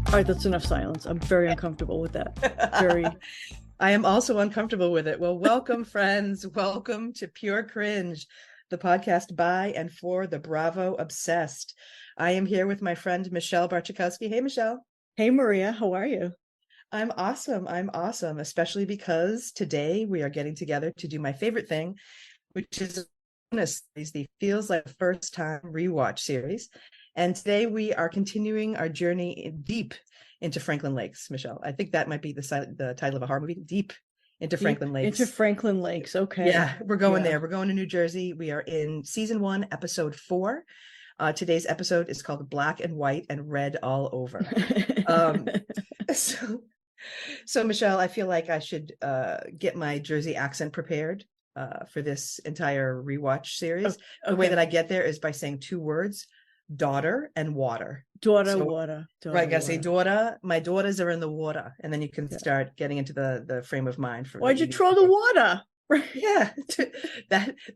All right, that's enough silence. I'm very uncomfortable with that. Very. I am also uncomfortable with it. Well, welcome, friends. Welcome to Pure Cringe, the podcast by and for the Bravo obsessed. I am here with my friend Michelle Barchikowski. Hey, Michelle. Hey, Maria, how are you? I'm awesome. I'm awesome, especially because today we are getting together to do my favorite thing, which is the Feels Like First Time rewatch series. And today we are continuing our journey deep into Franklin Lakes, Michelle. I think that might be the title of a horror movie, Deep into Deep Franklin into Lakes. Franklin Lakes. Okay. Yeah, we're going Yeah. there. We're going to New Jersey. We are in season 1, episode 4. Today's episode is called Black and White and Red All Over. Um, so, so Michelle, I feel like I should get my Jersey accent prepared for this entire rewatch series. The way that Okay. I get there is by saying 2 words: daughter and water. Daughter, So water, right, I daughter, gotta say water. daughter. My daughters are in the water, and then you can Yeah. start getting into the frame of mind for what Why'd you you need throw to the do. water? Yeah,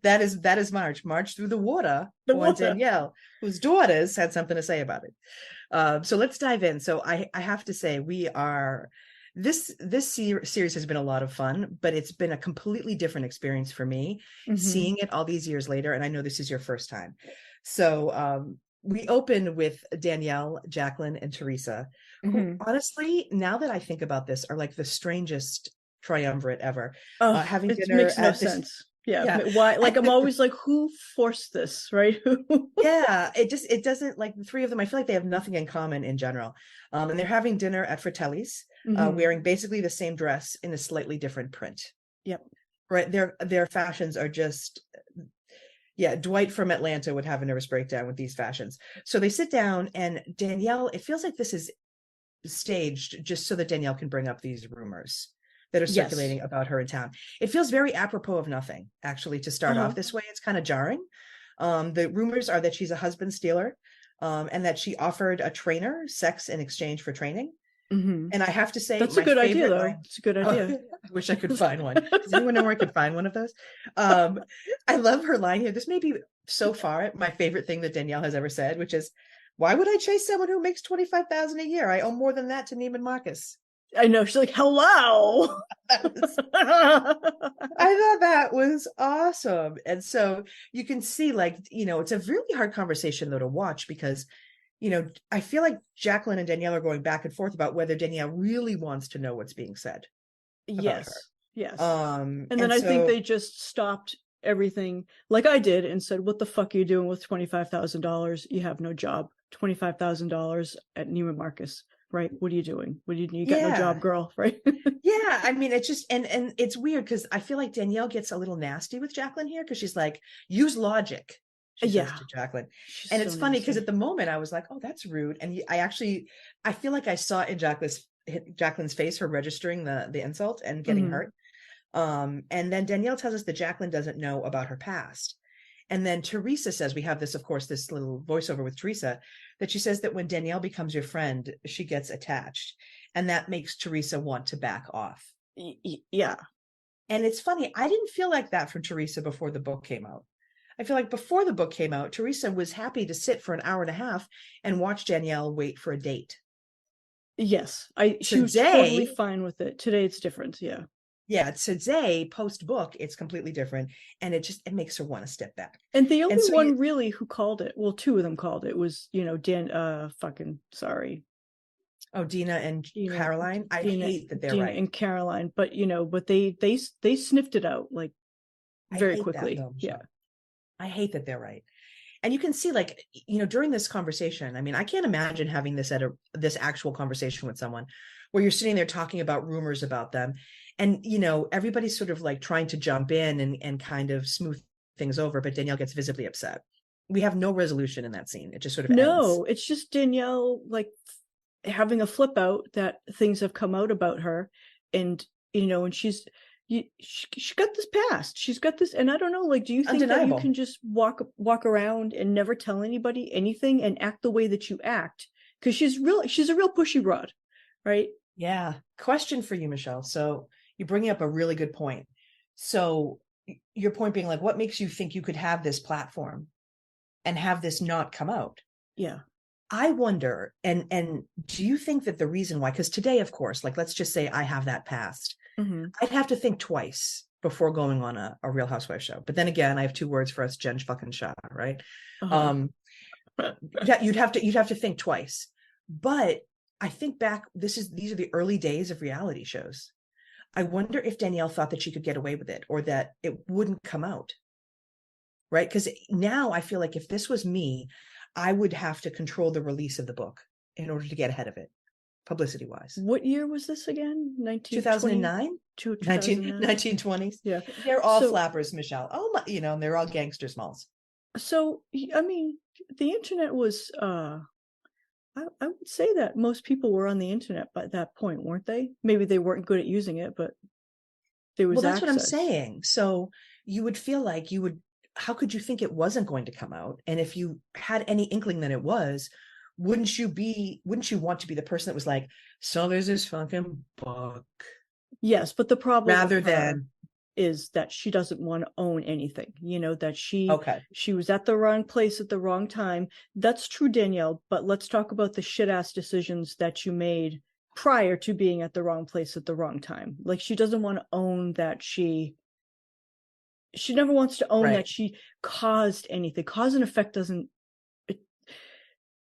that is March through the water The on water. Danielle, whose daughters had something to say about it. So let's dive in. So I have to say we are this series has been a lot of fun, but it's been a completely different experience for me Mm-hmm. seeing it all these years later. And I know this is your first time. So we open with Danielle, Jacqueline, and Teresa, who Mm-hmm. honestly, now that I think about this, are like the strangest triumvirate ever. Oh, Having it dinner makes no at this, sense. Yeah. yeah, Why? Like, I'm always like, who forced this, right? yeah, it doesn't, like, the 3 of them, I feel like they have nothing in common in general. And they're having dinner at Fratelli's, Mm-hmm. wearing basically the same dress in a slightly different print. Yep. Right, their fashions are just, yeah, Dwight from Atlanta would have a nervous breakdown with these fashions. So they sit down, and Danielle, it feels like this is staged just so that Danielle can bring up these rumors that are Yes. circulating about her in town. It feels very apropos of nothing, actually, to start Uh-huh. off this way. It's kind of jarring. The rumors are that she's a husband stealer, and that she offered a trainer sex in exchange for training. Mm-hmm. And I have to say, That's a my good idea, favorite though. line. It's a good Oh, idea. I wish I could find one. Does anyone know where I could find one of those? Um, I love her line here. This may be so far my favorite thing that Danielle has ever said, which is, "Why would I chase someone who makes 25,000 a year? I owe more than that to Neiman Marcus." I know. She's like, hello. That was, I thought that was awesome. And so you can see, like, it's a really hard conversation though to watch because, I feel like Jacqueline and Danielle are going back and forth about whether Danielle really wants to know what's being said about her. Yes. Yes. And then And I think so they just stopped everything like I did and said, what the fuck are you doing with $25,000? You have no job. $25,000 at Neiman Marcus, right? What are you doing? What do you got no yeah. job, girl, right? Yeah, I mean, it's just, and it's weird because I feel like Danielle gets a little nasty with Jacqueline here because she's like, "Use logic," she says Yeah. to Jacqueline. She's And so it's funny because nasty. at the moment I was like, "Oh, that's rude." And I feel like I saw in Jacqueline's face her registering the insult and getting Mm-hmm. hurt. And then Danielle tells us that Jacqueline doesn't know about her past. And then Teresa says, we have this, of course, this little voiceover with Teresa, that she says that when Danielle becomes your friend, she gets attached. And that makes Teresa want to back off. Yeah. And it's funny, I didn't feel like that from Teresa before the book came out. I feel like before the book came out, Teresa was happy to sit for an hour and a half and watch Danielle wait for a date. Yes. She was totally Today, fine with it. Today it's different. Yeah. yeah, today, post book, it's completely different. And it makes her want to step back. And the And only so one really who called it, well, 2 of them called it, was, Dan, fucking sorry. oh, Dina and Dina, Caroline, I hate that they're Dina right. and Caroline, but they sniffed it out like I very hate that quickly. though, Yeah. Michelle. I hate that they're right. And you can see, like, during this conversation, I mean, I can't imagine having this actual conversation with someone where you're sitting there talking about rumors about them. And, everybody's sort of like trying to jump in and kind of smooth things over, but Danielle gets visibly upset. We have no resolution in that scene. It just sort of ends. No, it's just Danielle like having a flip out that things have come out about her, and and she got this past. She's got this, and I don't know. Like, do you think that you Undeniable. can just walk around and never tell anybody anything and act the way that you act? Because she's a real pushy rod, right? Yeah. Question for you, Michelle. So you're bringing up a really good point. So your point being, like, what makes you think you could have this platform and have this not come out? Yeah. I wonder, and do you think that the reason why, because today, of course, like, let's just say I have that past, I'd have to think twice before going on a Real Housewives show. But then again, I have two words for us, Jen fucking Shah, right? You'd have to think twice. But I think back, these are the early days of reality shows. I wonder if Danielle thought that she could get away with it, or that it wouldn't come out. Right? Because now I feel like if this was me, I would have to control the release of the book in order to get ahead of it, publicity wise. What year was this again? 2009? 1920s. Yeah. They're all flappers, Michelle. Oh my, and they're all gangster smalls. So, I mean, the internet was, I would say that most people were on the internet by that point, weren't they? Maybe they weren't good at using it, but there was that's access. what I'm saying. So you would feel like how could you think it wasn't going to come out? And if you had any inkling that it was, wouldn't you want to be the person that was like, so there's this fucking book? Yes, but the problem rather than is that she doesn't want to own anything, that she was at the wrong place at the wrong time. That's true, Danielle, but let's talk about the shit ass decisions that you made prior to being at the wrong place at the wrong time. Like, she doesn't want to own that she never wants to own that she caused anything. Cause and effect doesn't, it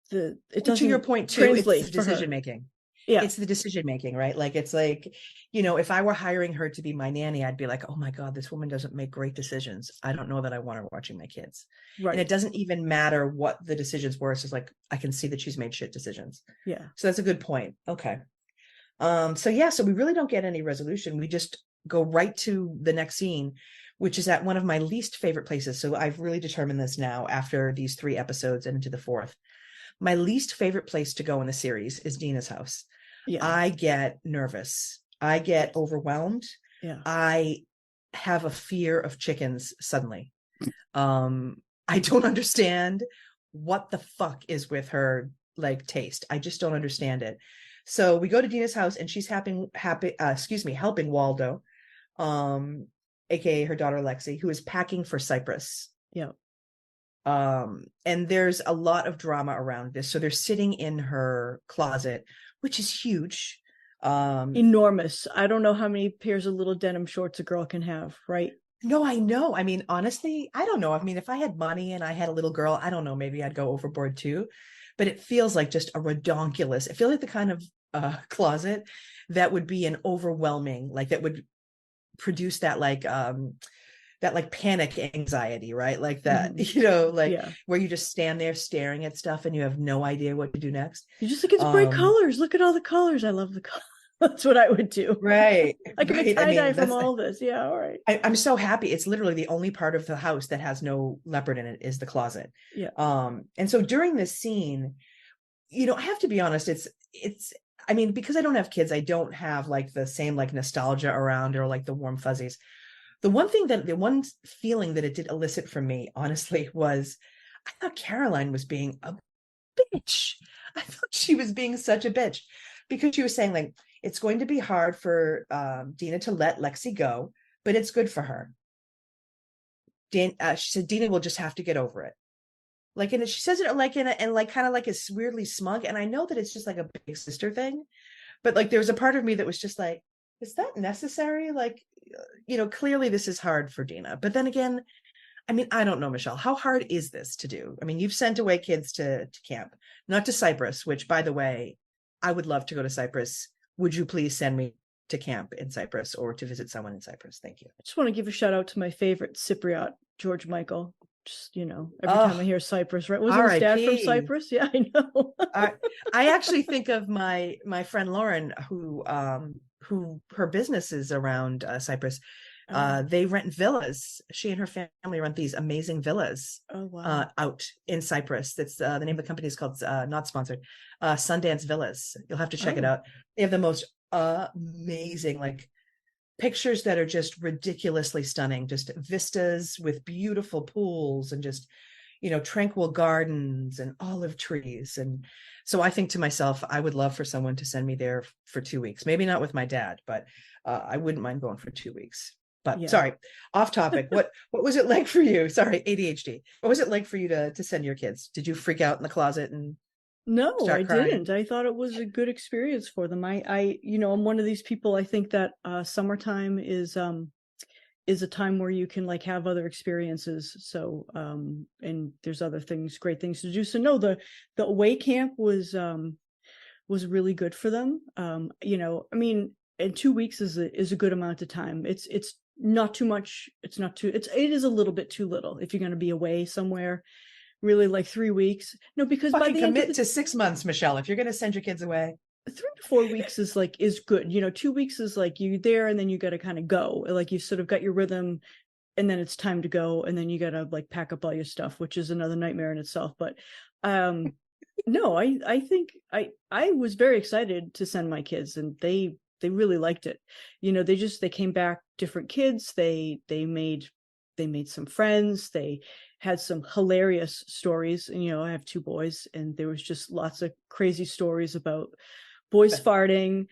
doesn't, to your point too, translate it's decision making. Yeah. It's the decision making, right? Like, it's like, if I were hiring her to be my nanny, I'd be like, oh my God, this woman doesn't make great decisions. I don't know that I want her watching my kids. Right. And it doesn't even matter what the decisions were. It's just like, I can see that she's made shit decisions. Yeah. So that's a good point. Okay. So we really don't get any resolution. We just go right to the next scene, which is at one of my least favorite places. So I've really determined this now after these 3 episodes and into the 4th. My least favorite place to go in the series is Dina's house. Yeah. I get nervous. I get overwhelmed. Yeah. I have a fear of chickens suddenly. I don't understand what the fuck is with her taste. I just don't understand it. So we go to Dina's house and she's helping Waldo, aka her daughter Lexi, who is packing for Cyprus. Yeah. And there's a lot of drama around this. So they're sitting in her closet, which is huge. Enormous. I don't know how many pairs of little denim shorts a girl can have, right? No, I know. I mean, honestly, I don't know. I mean, if I had money and I had a little girl, I don't know, maybe I'd go overboard too. But it feels like just a redonkulous. It feels like the kind of closet that would be an overwhelming, that would produce that panic anxiety, right? Like that, where you just stand there staring at stuff and you have no idea what to do next. You're just like, it's bright colors. Look at all the colors. I love the colors. That's what I would do. Right. I can make tie-dye from all this. Yeah, all right. I'm so happy. It's literally the only part of the house that has no leopard in it is the closet. Yeah. And so during this scene, I have to be honest, I mean, because I don't have kids, I don't have the same nostalgia around or the warm fuzzies. The one feeling that it did elicit from me, honestly, was I thought Caroline was being a bitch. I thought she was being such a bitch because she was saying it's going to be hard for Dina to let Lexi go, but it's good for her. She said Dina will just have to get over it. And she says it kind of is weirdly smug. And I know that it's just a big sister thing, but there was a part of me that was just is that necessary? Clearly this is hard for Dina. But then again, I mean, I don't know, Michelle, how hard is this to do? I mean, you've sent away kids to camp, not to Cyprus, which, by the way, I would love to go to Cyprus. Would you please send me to camp in Cyprus or to visit someone in Cyprus? Thank you. I just want to give a shout out to my favorite Cypriot, George Michael. Just, every time I hear Cyprus, right? Wasn't his dad from Cyprus? Yeah, I know. I actually think of my friend Lauren, who her business is around Cyprus. They rent villas. She and her family rent these amazing villas out in Cyprus. That's the name of the company is called, not sponsored, Sundance Villas. You'll have to check it out. They have the most amazing pictures that are just ridiculously stunning, just vistas with beautiful pools and just tranquil gardens and olive trees. And so I think to myself, I would love for someone to send me there for 2 weeks, maybe not with my dad, but I wouldn't mind going for 2 weeks. But sorry, off topic. What was it like for you? Sorry, ADHD. What was it like for you to send your kids? Did you freak out in the closet and No, I start crying? didn't. I thought it was a good experience for them. I'm one of these people. I think that summertime is a time where you can like have other experiences. So and there's other things, great things to do. So no, the away camp was really good for them. I mean, and 2 weeks is a good amount of time. It's not too much. It's not too. It is a little bit too little if you're going to be away somewhere. Really, like 3 weeks. No, because by Fucking the end of commit the to 6 months, Michelle, if you're going to send your kids away. 3 to 4 weeks is good. 2 weeks is like you there and then you got to kind of go. Like you sort of got your rhythm, and then it's time to go, and then you got to like pack up all your stuff, which is another nightmare in itself. But no, I think I was very excited to send my kids, and they really liked it. They came back different kids. They made some friends. They had some hilarious stories. And I have two boys, and there was just lots of crazy stories about boys farting.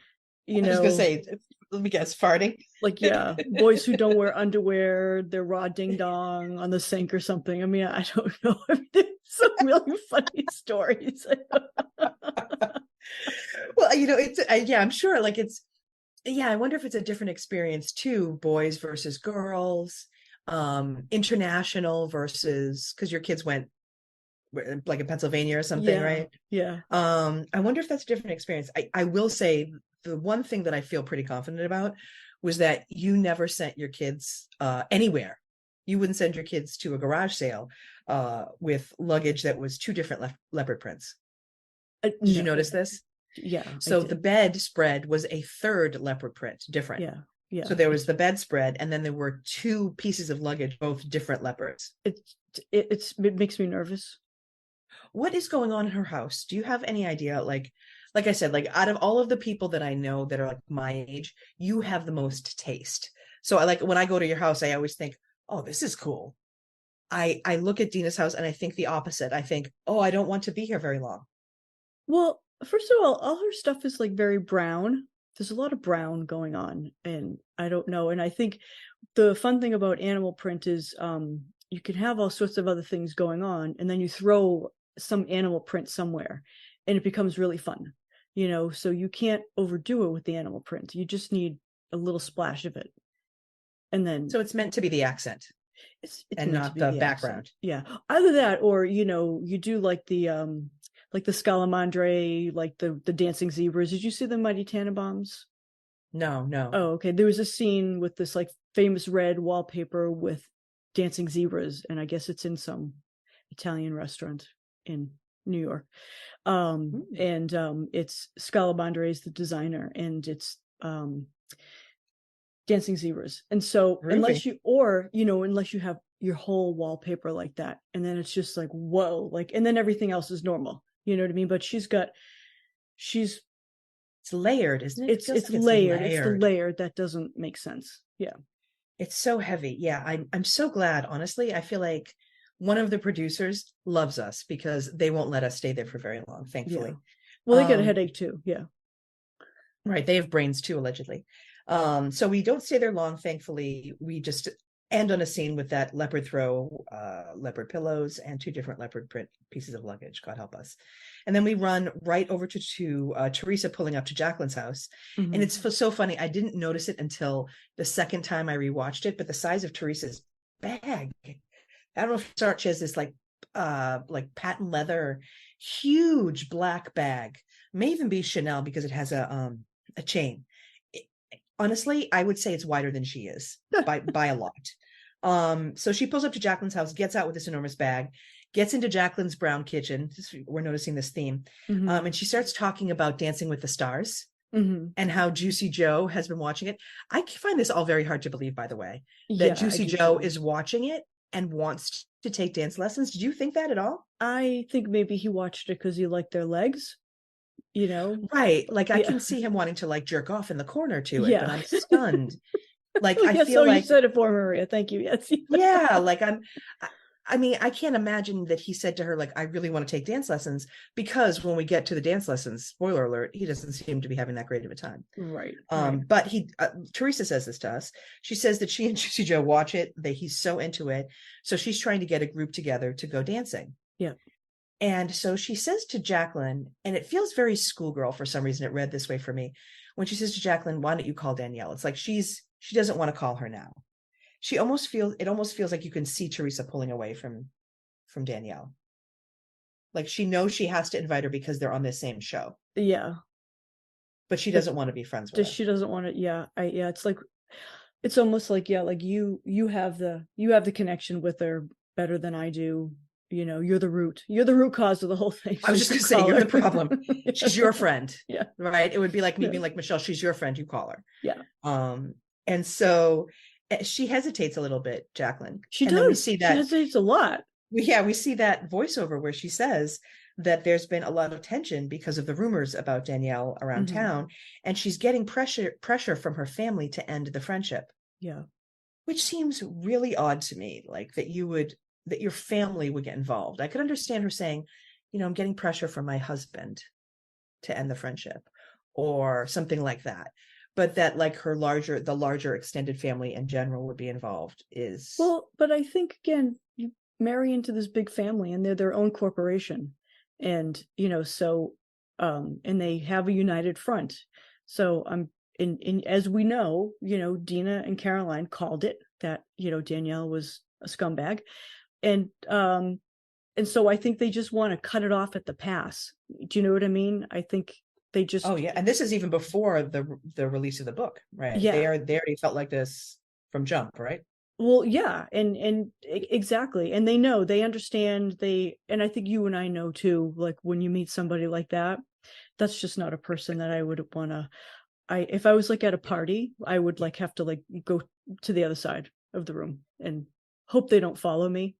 I was gonna say, let me guess, farting. Like, yeah, boys who don't wear underwear, they're raw ding dong on the sink or something. I mean, I don't know. There's some really funny stories. Well, it's yeah, I'm sure. Like I wonder if it's a different experience too, boys versus girls, international versus, because your kids went like in Pennsylvania or something, Yeah, right? yeah. I wonder if that's a different experience. I will say the one thing that I feel pretty confident about was that you never sent your kids anywhere. You wouldn't send your kids to a garage sale with luggage that was two different leopard prints. Did you No. notice this? Yeah, So the bedspread was a third leopard print, different. yeah, yeah. So there was the bedspread, and then there were two pieces of luggage, both different leopards. It makes me nervous. What is going on in her house? Do you have any idea? Like I said, like out of all of the people that I know that are like my age, you have the most taste. So I like when I go to your house, I always think, oh, this is cool. I look at Dina's house and I think the opposite. I think, oh, I don't want to be here very long. Well, first of all her stuff is like very brown. There's a lot of brown going on, and I don't know. And I think the fun thing about animal print is you can have all sorts of other things going on, and then you throw some animal print somewhere, and it becomes really fun. So you can't overdo it with the animal print. You just need a little splash of it. And then So it's meant to be the accent. It's and meant to not be the the background. accent. Yeah. Either that, or you do like the Scalamandre, like the dancing zebras. Did you see the Mighty Tannenbaums? No. Oh, okay. There was a scene with this like famous red wallpaper with dancing zebras, and I guess it's in some Italian restaurant in New York. And it's Scalamandre is the designer, and it's dancing zebras. And so unless you have your whole wallpaper like that, and then it's just like, whoa, like, and then everything else is normal, you know what I mean? But she's it's layered, isn't it? It's layered. It's the layer that doesn't make sense. Yeah. It's so heavy. Yeah, I'm so glad, honestly. I feel like one of the producers loves us because they won't let us stay there for very long, thankfully. Yeah. Well, they get a headache too. Yeah. Right. They have brains too, allegedly. So we don't stay there long, thankfully. We just end on a scene with that leopard throw, leopard pillows, and two different leopard print pieces of luggage, God help us. And then we run right over to Teresa pulling up to Jacqueline's house. Mm-hmm. And it's so funny. I didn't notice it until the second time I rewatched it, but the size of Teresa's bag, I don't know if she has this like patent leather, huge black bag. May even be Chanel because it has a chain. Honestly, I would say it's wider than she is by a lot. So she pulls up to Jacqueline's house, gets out with this enormous bag, gets into Jacqueline's brown kitchen. We're noticing this theme. Mm-hmm. And she starts talking about Dancing with the Stars, mm-hmm. and how Juicy Joe has been watching it. I find this all very hard to believe, by the way, that Juicy Joe is watching it and wants to take dance lessons. Did you think that at all? I think maybe he watched it because he liked their legs. Right, like I can see him wanting to like jerk off in the corner to it, but I'm stunned. Like I feel like you said it for Maria. Thank you. Yes. Yeah, like I mean, I can't imagine that he said to her, like, I really want to take dance lessons, because when we get to the dance lessons, spoiler alert, he doesn't seem to be having that great of a time. Right. But Teresa says this to us. She says that she and Juicy Joe watch it, that he's so into it. So she's trying to get a group together to go dancing. Yeah. And so she says to Jacqueline, and it feels very schoolgirl for some reason. It read this way for me. When she says to Jacqueline, why don't you call Danielle? It's like she doesn't want to call her now. It almost feels like you can see Teresa pulling away from Danielle. Like she knows she has to invite her because they're on the same show. Yeah. But she doesn't want to be friends with her. She doesn't want to, yeah. It's like, it's almost like, yeah, like you have the connection with her better than I do. You know, you're the root cause of the whole thing. I was just going to say, you're the problem. She's your friend. Yeah. Right. It would be like me being like, Michelle, she's your friend. You call her. Yeah. And so she hesitates a little bit, Jacqueline. She and does. Then we see that she hesitates a lot. We see that voiceover where she says that there's been a lot of tension because of the rumors about Danielle around town. And she's getting pressure from her family to end the friendship. Yeah. Which seems really odd to me, like that your family would get involved. I could understand her saying, I'm getting pressure from my husband to end the friendship or something like that. But that like the larger extended family in general would be involved is... Well, but I think, again, you marry into this big family and they're their own corporation. And, so, and they have a united front. So as we know, Dina and Caroline called it that, Danielle was a scumbag. And so I think they just want to cut it off at the pass. Do you know what I mean? I think they just... Oh yeah. And this is even before the release of the book, right? Yeah. They already felt like this from jump, right? Well, yeah. And exactly. And they understand, and I think you and I know too, like when you meet somebody like that, that's just not a person that I would want to... if I was like at a party, I would like have to like go to the other side of the room and hope they don't follow me.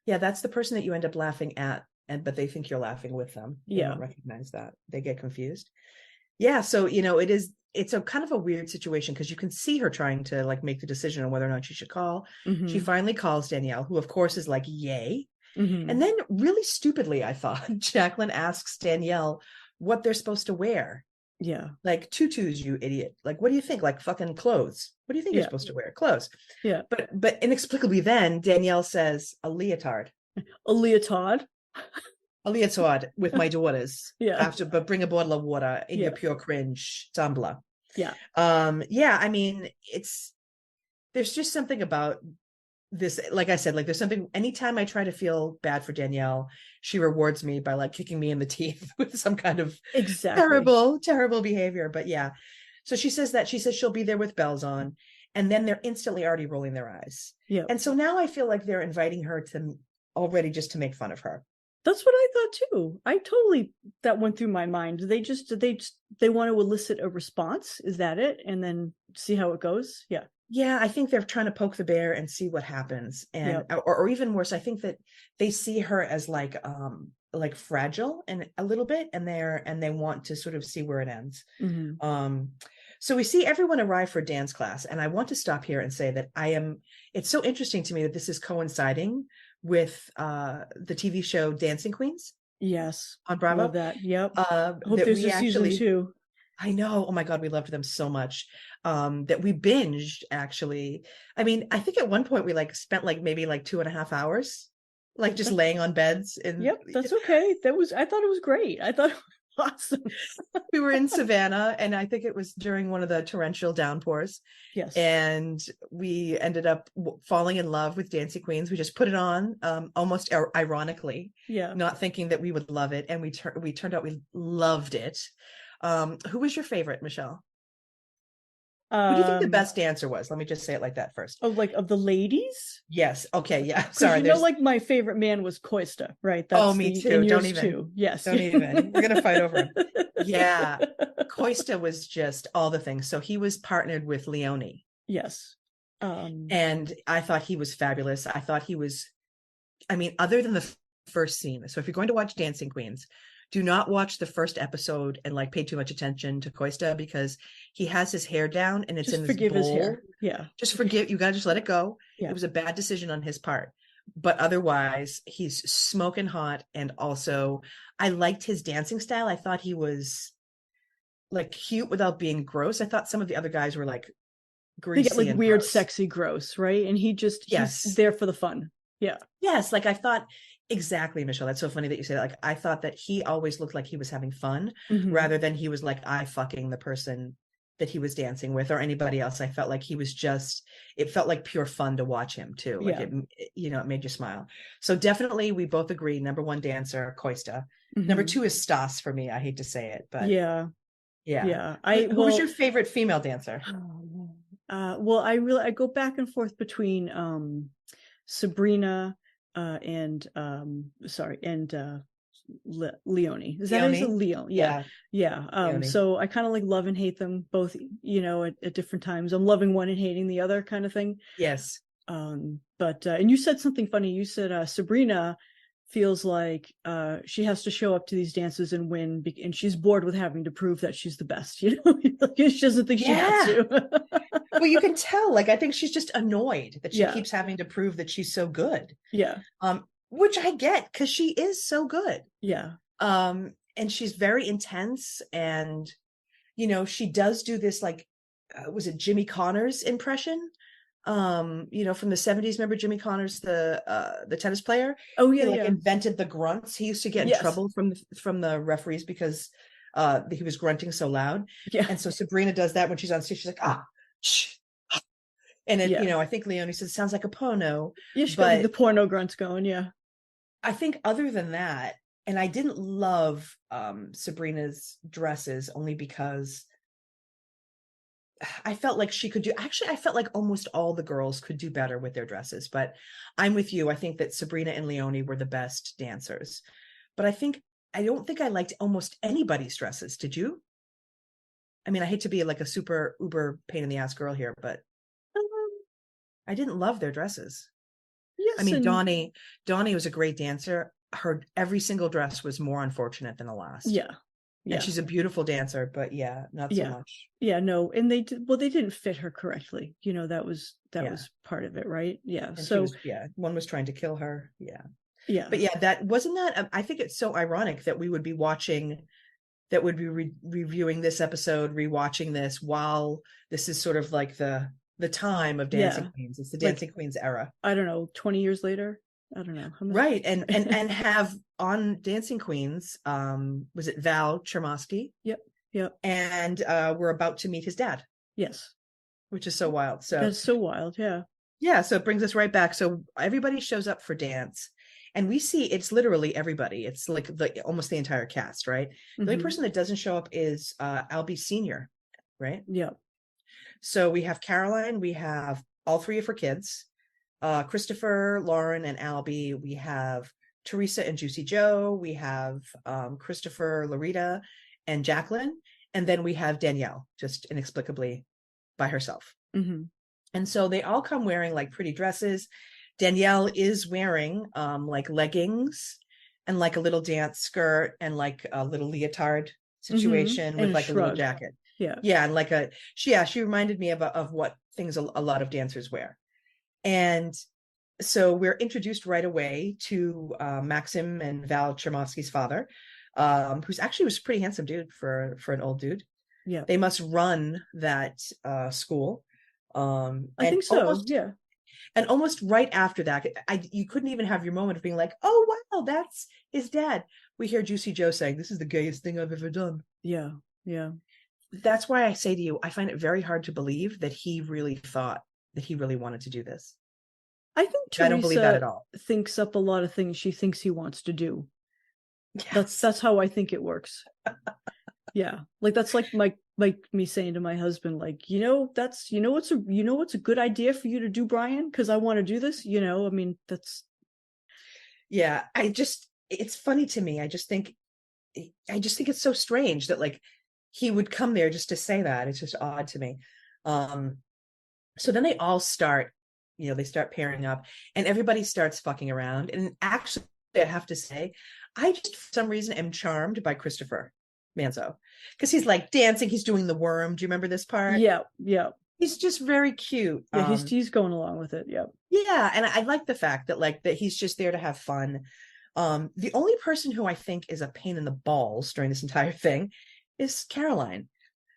Yeah, that's the person that you end up laughing at, but they think you're laughing with them. They don't recognize that. They get confused. Yeah, so it's a kind of a weird situation because you can see her trying to like make the decision on whether or not she should call. Mm-hmm. She finally calls Danielle, who of course is like, yay. Mm-hmm. And then really stupidly, I thought, Jacqueline asks Danielle what they're supposed to wear. Yeah. Like tutus, you idiot. Like, what do you think? Like fucking clothes. What do you think you're supposed to wear? Clothes. Yeah. But inexplicably then Danielle says a leotard. A leotard? A leotard with my daughters. Yeah. But bring a bottle of water in your pure cringe tumbler. Yeah. I mean, there's just something about this, like I said, like there's something, anytime I try to feel bad for Danielle, she rewards me by like kicking me in the teeth with some kind of terrible behavior. But yeah, so she says she'll be there with bells on, and then they're instantly already rolling their eyes. Yeah. And so now I feel like they're inviting her to already just to make fun of her. That's what I thought too. That went through my mind. They want to elicit a response. Is that it? And then see how it goes. Yeah. Yeah, I think they're trying to poke the bear and see what happens. And or even worse, I think that they see her as like fragile and a little bit, and they want to sort of see where it ends. Mm-hmm. So we see everyone arrive for dance class, and I want to stop here and say that it's so interesting to me that this is coinciding with the TV show Dancing Queens. Yes. On Bravo. Love that. Yep. Hope there's a season 2. I know. Oh my God, we loved them so much that we binged, actually. I mean, I think at one point we like spent like maybe like 2.5 hours, like just laying on beds. Yep, that's okay. I thought it was great. I thought it was awesome. We were in Savannah, and I think it was during one of the torrential downpours. Yes. And we ended up falling in love with Dancing Queens. We just put it on almost ironically, not thinking that we would love it. And we turned out we loved it. Who was your favorite, Michelle? Who do you think the best dancer was? Let me just say it like that first. Oh, like of the ladies? Yes. Okay. Yeah. Sorry. Like my favorite man was Coista, right? That's me too. Don't even. Too. Yes. Don't even. We're gonna fight over him. Yeah. Coista was just all the things. So he was partnered with Leone. Yes. And I thought he was fabulous. I thought he was. I mean, other than the first scene. So if you're going to watch Dancing Queens, do not watch the first episode and like pay too much attention to Coista, because he has his hair down and it's just in this forgive bowl. His hair. Yeah. Just forgive. You got to just let it go. Yeah. It was a bad decision on his part, but otherwise he's smoking hot. And also I liked his dancing style. I thought he was like cute without being gross. I thought some of the other guys were like greasy, like and weird, gross. Sexy, gross. Right. And he's there for the fun. Yeah. Yes. Like I thought Exactly, Michelle. That's so funny that you say that. Like, I thought that he always looked like he was having fun Hmm. rather than he was like eye fucking the person that he was dancing with or anybody else. I felt like he was just, it felt like pure fun to watch him too. Like Yeah. it made you smile. So definitely we both agree. Number one dancer, Koista. Number Hmm. two is Stas for me. I hate to say it, but Yeah. yeah. Yeah. Who was your favorite female dancer? Well, I go back and forth between Sabrina and sorry, and Leonie. Is that how you say Leonie? Leon? Yeah. Yeah, Yeah. Leonie. So I kind of like love and hate them both, at different times. I'm loving one and hating the other kind of thing. Yes. But and you said something funny. You said Sabrina feels like she has to show up to these dances and win, and she's bored with having to prove that she's the best. Like, she doesn't think she has Yeah. to. Well, you can tell, like, I think she's just annoyed that she Yeah. keeps having to prove that she's so good. Yeah. Which I get because she is so good. Yeah. And she's very intense, and she does do this like, was it Jimmy Connors impression? From the 70s. Remember Jimmy Connors, the tennis player? Oh He yeah. like Yeah. invented the grunts. He used to get in Yes. trouble from the referees because he was grunting so loud. Yeah. And so Sabrina does that when she's on stage. She's like, shh. And Yeah. I think Leonie says it sounds like a porno, Yeah. She got like the but porno grunts going. Yeah. I think other than that, and I didn't love Sabrina's dresses only because I felt like she could do, actually, I felt like almost all the girls could do better with their dresses, but I'm with you. I think that Sabrina and Leonie were the best dancers, but I don't think I liked almost anybody's dresses. Did you? I mean, I hate to be like a super uber pain in the ass girl here, but Um, I didn't love their dresses. I yes mean, and Donnie was a great dancer. Her every single dress was more unfortunate than the last. yeah. And Yeah. she's a beautiful dancer, but yeah, not so Yeah. much. Yeah. No, and they didn't fit her correctly. That Yeah. was part of it, right? Yeah. And she So was, yeah, one was trying to kill her. Yeah. yeah. But yeah, that wasn't that. I think it's so ironic that we would be watching, that would be reviewing this episode, rewatching this while this is sort of like the time of Dancing Yeah. Queens. It's the Like, Dancing Queens era. I don't know, 20 years later. I don't know. How much? Right. And have on Dancing Queens, was it Val Chermosky? Yep. Yep. And we're about to meet his dad, Yes. which is so wild. So That's so wild. Yeah. yeah, so it brings us right back. So everybody shows up for dance, and we see it's literally everybody. It's like almost the entire cast, right? The only Hmm. person that doesn't show up is Albie Senior, right? Yeah. So we have Caroline, we have all three of her kids, Christopher, Lauren, and Albie. We have Teresa and Juicy Joe. We have Christopher, Larita, and Jacqueline, and then we have Danielle, just inexplicably by herself. Hmm. And so they all come wearing like pretty dresses. Danielle is wearing like leggings and like a little dance skirt and like a little leotard situation And with a like a little shrug. jacket. Yeah. Yeah, and like she reminded me of what things a lot of dancers wear. And so we're introduced right away to Maxim and Val Chermosky's father, who's actually was a pretty handsome dude for an old dude. Yeah. They must run that school. I And think so. Yeah. almost right after that, you couldn't even have your moment of being like, oh wow, that's his dad. We hear Juicy Joe saying, "This is the gayest thing I've ever done." Yeah. Yeah. That's why I say to you, I find it very hard to believe that he really thought that he really wanted to do this. I think I don't believe that Teresa at all. thinks up a lot of things she thinks he wants to do. Yes. That's how I think it works. Yeah. Like that's like me saying to my husband, like, that's what's a good idea for you to do, Brian, because I want to do this. I mean, that's Yeah. It's funny to me. I just think it's so strange that like he would come there just to say that. It's just odd to me. So then they all start, they start pairing up and everybody starts fucking around. And actually, I have to say, I just for some reason am charmed by Christopher Manzo because he's like dancing. He's doing the worm. Do you remember this part? yeah. Yeah. He's just very cute. Yeah. He's going along with it. Yeah. Yeah. And I like the fact that that he's just there to have fun. The only person who I think is a pain in the balls during this entire thing is Caroline.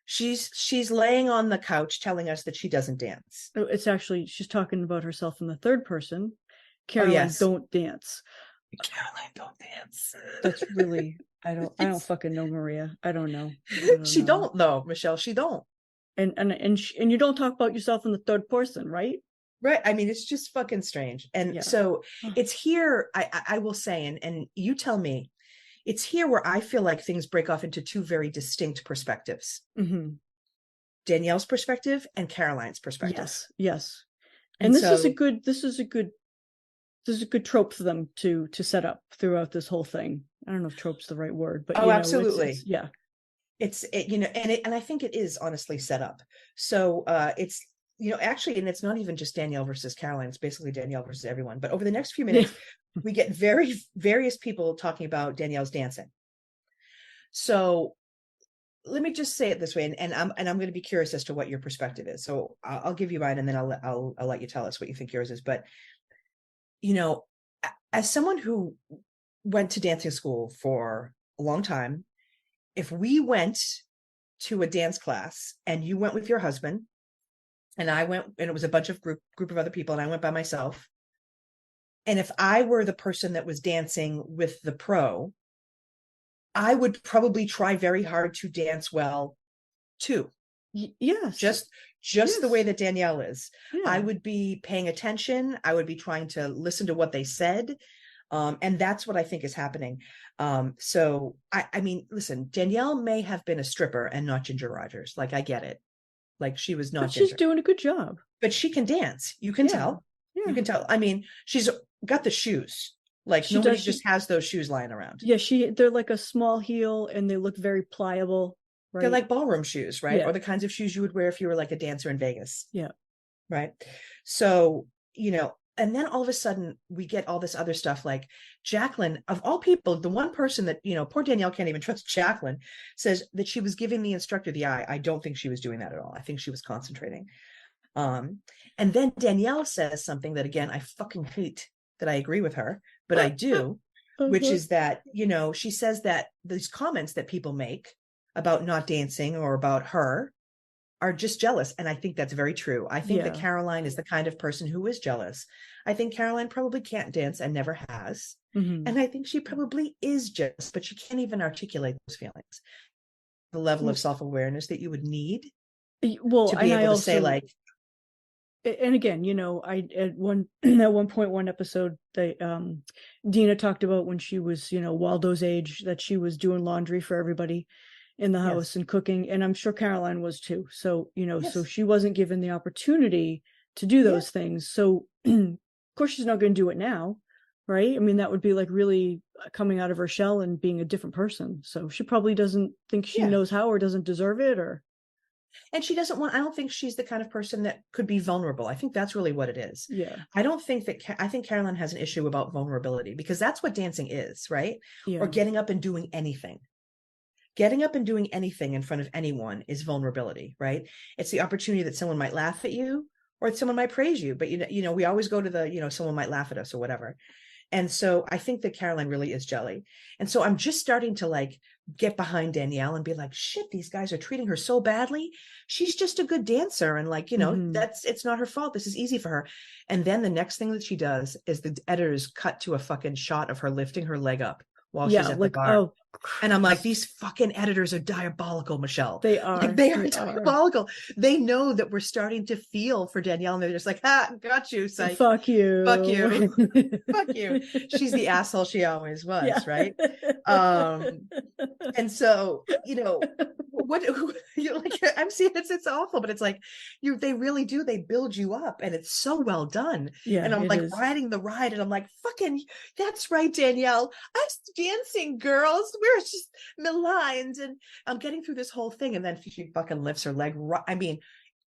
She's laying on the couch telling us that she doesn't dance. It's actually, she's talking about herself in the third person. Caroline, yes. don't dance. Caroline, don't dance. That's really, I don't fucking know, Maria. I don't know. She don't though, Michelle. She don't. And you don't talk about yourself in the third person, right? Right. I mean, it's just fucking strange. And so it's here, I will say, and you tell me, it's here where I feel like things break off into two very distinct perspectives. Mm-hmm. Danielle's perspective and Caroline's perspective. Yes. And this is a good trope for them to set up throughout this whole thing. I don't know if trope's the right word, but absolutely. It's and I think it is honestly set up. So it's, actually, and it's not even just Danielle versus Caroline, it's basically Danielle versus everyone. But over the next few minutes, we get various people talking about Danielle's dancing. So let me just say it this way, and I'm going to be curious as to what your perspective is. So I'll give you mine, and then I'll let you tell us what you think yours is. But as someone who went to dancing school for a long time, if we went to a dance class and you went with your husband and I went, and it was a bunch of group of other people, and I went by myself, and if I were the person that was dancing with the pro, I would probably try very hard to dance well too. Yes. Just the way that Danielle is. Yeah. I would be paying attention. I would be trying to listen to what they said. And that's what I think is happening. So I mean, listen, Danielle may have been a stripper and not Ginger Rogers. Like, I get it. Like, she was not. But she's doing a good job. But she can dance. You can tell. Yeah. You can tell. I mean, she's got the shoes. Like, nobody just has those shoes lying around. Yeah, they're like a small heel and they look very pliable. Right? They're like ballroom shoes, right? Yeah. Or the kinds of shoes you would wear if you were like a dancer in Vegas. Yeah. Right. So, and then all of a sudden we get all this other stuff, like Jacqueline, of all people, the one person that, poor Danielle can't even trust, Jacqueline, says that she was giving the instructor the eye. I don't think she was doing that at all. I think she was concentrating. And then Danielle says something that, again, I fucking hate that I agree with her, but I do, which is that, she says that these comments that people make about not dancing or about her are just jealous. And I think that's very true. I think that Caroline is the kind of person who is jealous. I think Caroline probably can't dance and never has. Mm-hmm. And I think she probably is jealous, but she can't even articulate those feelings. The level of self-awareness that you would need to be able to say, like, and again, at one point, one episode, Dina talked about when she was, Waldo's age, that she was doing laundry for everybody in the house and cooking. And I'm sure Caroline was too. So, so she wasn't given the opportunity to do those things. So of course she's not going to do it now. Right. I mean, that would be like really coming out of her shell and being a different person. So she probably doesn't think she knows how, or doesn't deserve it, and she doesn't want, I don't think she's the kind of person that could be vulnerable. I think that's really what it is. Yeah. I don't think I think Caroline has an issue about vulnerability, because that's what dancing is, right? Yeah. Or getting up and doing anything. Getting up and doing anything in front of anyone is vulnerability, right? It's the opportunity that someone might laugh at you or that someone might praise you. But, we always go to the, someone might laugh at us or whatever. And so I think that Caroline really is jelly. And so I'm just starting to like get behind Danielle and be like, shit, these guys are treating her so badly. She's just a good dancer. And like, it's not her fault. This is easy for her. And then the next thing that she does is the editors cut to a fucking shot of her lifting her leg up while she's at the bar. Oh, and I'm like, these fucking editors are diabolical, Michelle. They are. Like, they are diabolical. They know that we're starting to feel for Danielle, and they're just like, got you, psych. Fuck you. Fuck you. Fuck you. She's the asshole she always was, right? And so, what like, I'm seeing it's awful, but it's like they really do. They build you up, and it's so well done. Yeah, and I'm like riding the ride, and I'm like, fucking, that's right, Danielle. Us dancing girls, we're just maligned, and I'm getting through this whole thing, and then she fucking lifts her leg. I mean,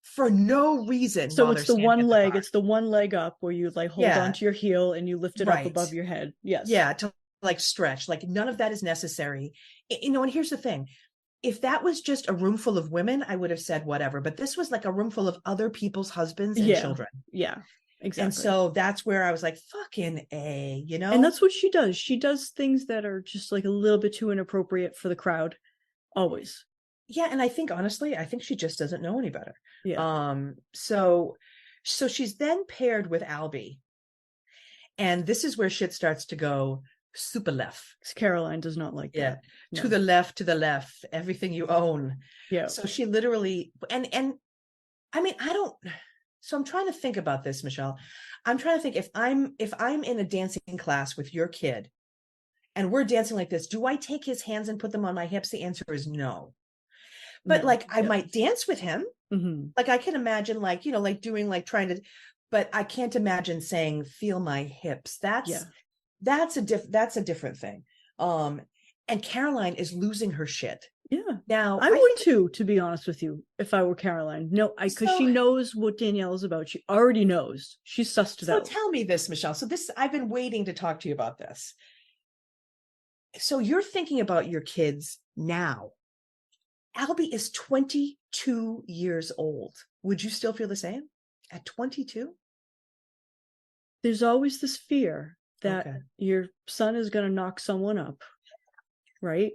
for no reason. So it's the one leg. It's the one leg up where you like hold onto your heel and you lift it up above your head. Yes. Yeah. To like stretch. Like, none of that is necessary. And here's the thing. If that was just a room full of women, I would have said whatever. But this was like a room full of other people's husbands and children. Yeah. Exactly. And so that's where I was like, fucking A, And that's what she does. She does things that are just like a little bit too inappropriate for the crowd. Always. Yeah. And I think, honestly, she just doesn't know any better. Yeah. So she's then paired with Albie. And this is where shit starts to go super left. Caroline does not like that. No. To the left, everything you own. Yeah. So she literally, and I mean, so I'm trying to think about this, Michelle. I'm trying to think if I'm in a dancing class with your kid and we're dancing like this, do I take his hands and put them on my hips? The answer is no. But no. like I might dance with him. Mm-hmm. Like I can imagine like, you know, like doing like trying to, but I can't imagine saying feel my hips. That's a different thing. And Caroline is losing her shit. Yeah. Now I would too, to be honest with you, if I were Caroline. No, because she knows what Danielle is about. She already knows. She's sussed it out. So tell me this, Michelle. So I've been waiting to talk to you about this. So you're thinking about your kids now. Albie is 22 years old. Would you still feel the same at 22? There's always this fear that your son is going to knock someone up, right?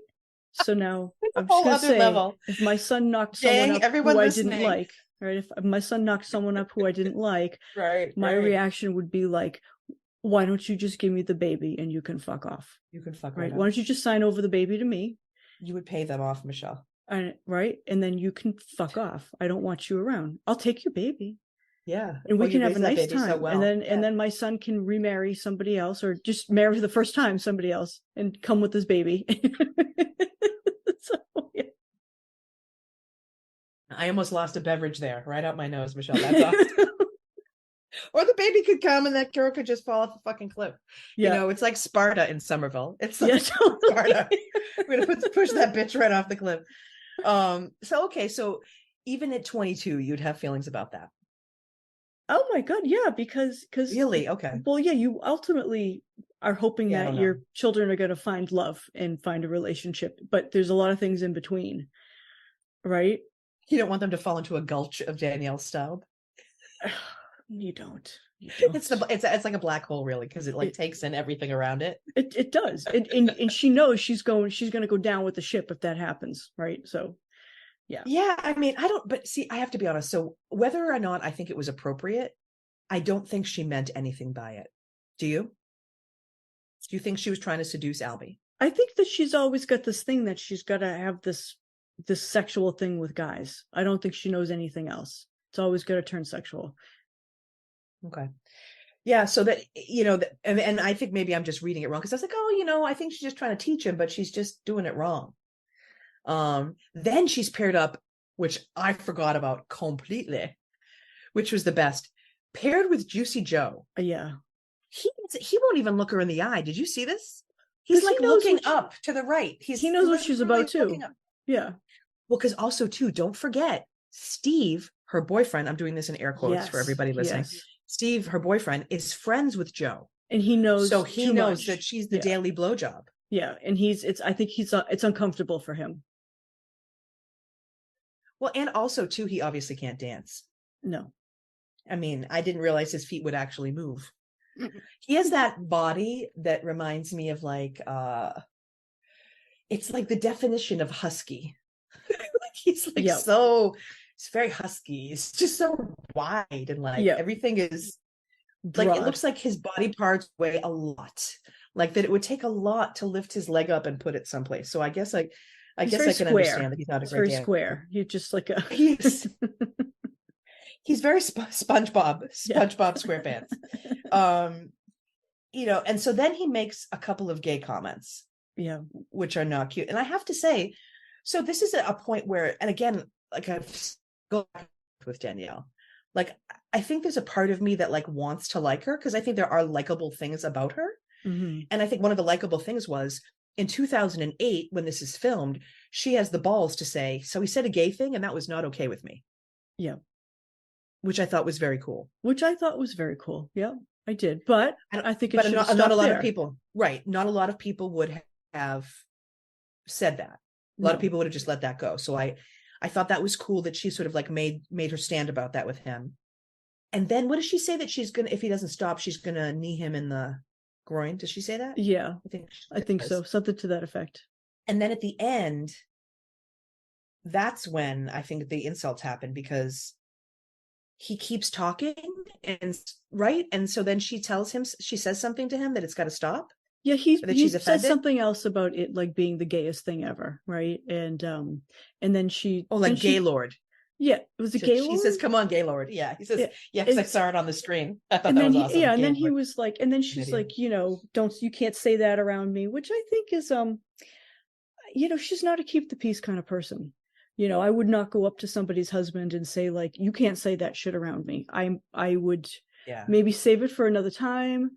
So now I'm just going to say, level. If my son knocked someone up who I didn't like, right? If my son knocked someone up who I didn't like, my reaction would be like, why don't you just give me the baby and you can fuck off? You can fuck right. Why don't you just sign over the baby to me? You would pay them off, Michelle. Right? And then you can fuck off. I don't want you around. I'll take your baby. Yeah. And we can have a nice time. So well. And then my son can remarry somebody else or just marry for the first time somebody else and come with his baby. So, yeah. I almost lost a beverage there, right out my nose, Michelle. That's awesome. Or the baby could come and that girl could just fall off the fucking cliff. Yeah. You know, it's like Sparta in Somerville. It's like Sparta. We're going to push that bitch right off the cliff. So even at 22, you'd have feelings about that. Oh my God. Yeah. Because really? Okay. Well, yeah, you ultimately are hoping that your children are going to find love and find a relationship, but there's a lot of things in between, right? You don't want them to fall into a gulch of Danielle Staub. You don't. It's like a black hole, really, because it takes in everything around it. It does, and she knows she's going to go down with the ship if that happens, right? So, yeah. Yeah, I mean, I don't. But see, I have to be honest. So whether or not I think it was appropriate, I don't think she meant anything by it. Do you? Do you think she was trying to seduce Albie? I think that she's always got this thing that she's got to have this sexual thing with guys. I don't think she knows anything else. It's always got to turn sexual. Okay. Yeah. So that, you know, and I think maybe I'm just reading it wrong because I was like, oh, you know, I think she's just trying to teach him, but she's just doing it wrong. Then she's paired up, which I forgot about completely, which was the best, paired with Juicy Joe. Yeah. He won't even look her in the eye. Did you see this? He's like looking up to the right. He knows what she's about too. Yeah. Well, because also too, don't forget Steve, her boyfriend. I'm doing this in air quotes for everybody listening. Yes. Steve, her boyfriend, is friends with Joe, and he knows. So he knows that she's the daily blowjob. Yeah, and I think it's uncomfortable for him. Well, and also too, he obviously can't dance. No, I mean, I didn't realize his feet would actually move. He has that body that reminds me of like, it's like the definition of husky. Like he's like so. It's very husky. It's just so wide and like everything is broad. Like it looks like his body parts weigh a lot. Like that it would take a lot to lift his leg up and put it someplace. So I guess I can understand that he's not a great dancer. Very square. You're just like a he's very SpongeBob SquarePants. You know, and so then he makes a couple of gay comments. Yeah, which are not cute. And I have to say, so this is a point where, and again, like I've go with Danielle, like I think there's a part of me that like wants to like her because I think there are likable things about her. Mm-hmm. And I think one of the likable things was in 2008 when this is filmed, she has the balls to say, so he said a gay thing and that was not okay with me. Yeah, which I thought was very cool. Yeah, I did, but I think not a lot of people, right? Not a lot of people would have said that. A lot of people would have just let that go. So I thought that was cool that she sort of like made her stand about that with him. And then what does she say that she's gonna, if he doesn't stop, she's gonna knee him in the groin? Does she say that? Yeah, I think so. Something to that effect. And then at the end, that's when I think the insults happen because he keeps talking and right. And so then she says something to him that it's got to stop. Yeah, that he she's says offended. something else about it like being the gayest thing ever, right? And then Oh, like Gaylord. yeah, it was a She Gaylord. says, "Come on, Gaylord." Yeah, he says, Yeah, "Yeah," because I and saw it on the screen. I thought and that then was awesome. and then he Gaylord was like, and then she's video. like, don't, you can't say that around me, which I think is she's not a keep the peace kind of person. I would not go up to somebody's husband and say like, you can't say that shit around me. I would Yeah. maybe save it for another time,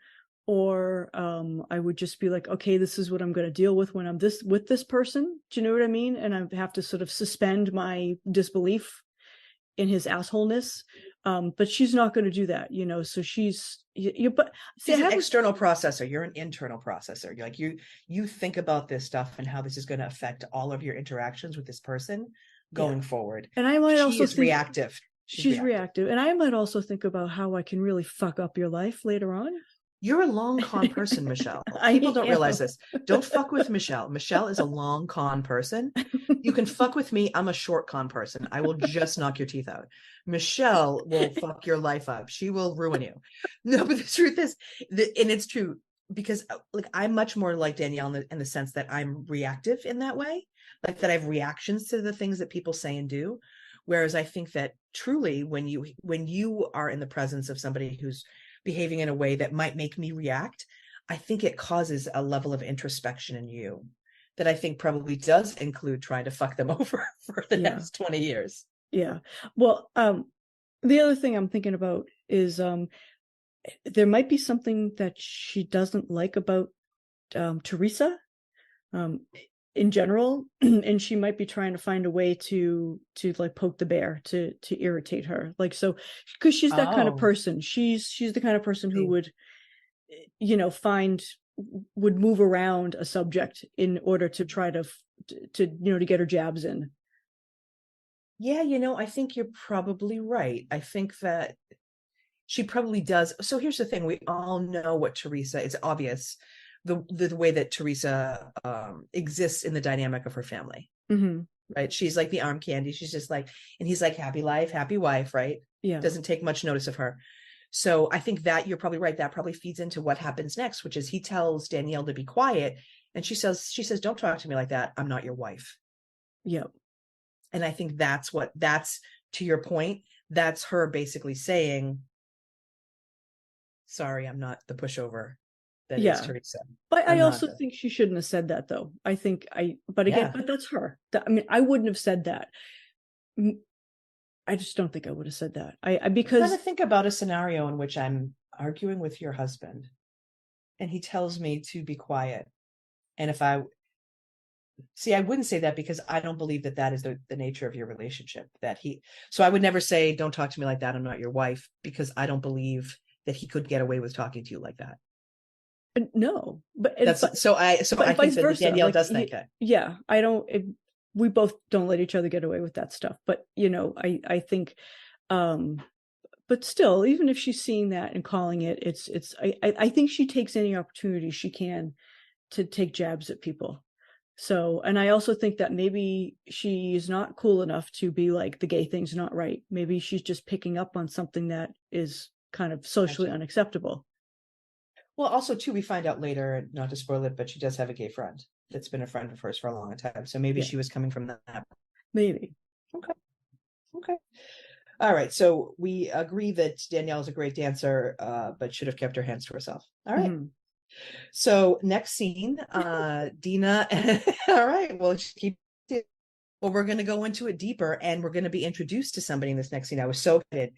or I would just be like, okay, this is what I'm going to deal with when I'm with this person. Do you know what I mean? And I have to sort of suspend my disbelief in his assholeness. But she's not going to do that, so but see, She's an external processor. You're an internal processor. You're like, you think about this stuff and how this is going to affect all of your interactions with this person going forward. And I might She also is think reactive. she's reactive. And I might also think about how I can really fuck up your life later on. You're a long con person, Michelle. People don't realize this. Don't fuck with Michelle. Michelle is a long con person. You can fuck with me. I'm a short con person. I will just knock your teeth out. Michelle will fuck your life up. She will ruin you. No, but the truth is, and it's true, because like I'm much more like Danielle in the sense that I'm reactive in that way, like that I have reactions to the things that people say and do. Whereas I think that truly when you are in the presence of somebody who's behaving in a way that might make me react, I think it causes a level of introspection in you that I think probably does include trying to fuck them over for the next 20 years. Yeah. Well, the other thing I'm thinking about is there might be something that she doesn't like about Teresa in general, and she might be trying to find a way to like poke the bear to irritate her, like, so because she's that kind of person. She's the kind of person who would would move around a subject in order to try to to get her jabs in. Yeah, I think you're probably right. I think that she probably does. So here's the thing: we all know what Teresa. It's obvious the way that Teresa exists in the dynamic of her family. Mm-hmm. Right? She's like the arm candy. She's just like, and he's like, happy life, happy wife, right? Yeah. Doesn't take much notice of her. So I think that you're probably right. That probably feeds into what happens next, which is he tells Danielle to be quiet. And she says, don't talk to me like that. I'm not your wife. Yep. And I think that's to your point, that's her basically saying, sorry, I'm not the pushover that is Teresa. But I also think she shouldn't have said that, though. But that's her. I mean, I wouldn't have said that. I just don't think I would have said that. Because I'm trying to think about a scenario in which I'm arguing with your husband and he tells me to be quiet. And if I wouldn't say that because I don't believe that is the nature of your relationship, so I would never say, don't talk to me like that. I'm not your wife, because I don't believe that he could get away with talking to you like that. No, but I think that Danielle does think it. Yeah, I don't. We both don't let each other get away with that stuff. But I think, but still, even if she's seeing that and calling it, I think she takes any opportunity she can to take jabs at people. So, and I also think that maybe she's not cool enough to be like, the gay thing's not right. Maybe she's just picking up on something that is kind of socially unacceptable. Well, also too, we find out later, not to spoil it, but she does have a gay friend that's been a friend of hers for a long time. So maybe she was coming from that. Maybe. Okay. All right. So we agree that Danielle is a great dancer, but should have kept her hands to herself. All right. Mm-hmm. So next scene, Dina. All right. Well, keep it. Well, we're going to go into it deeper, and we're going to be introduced to somebody in this next scene. I was so excited.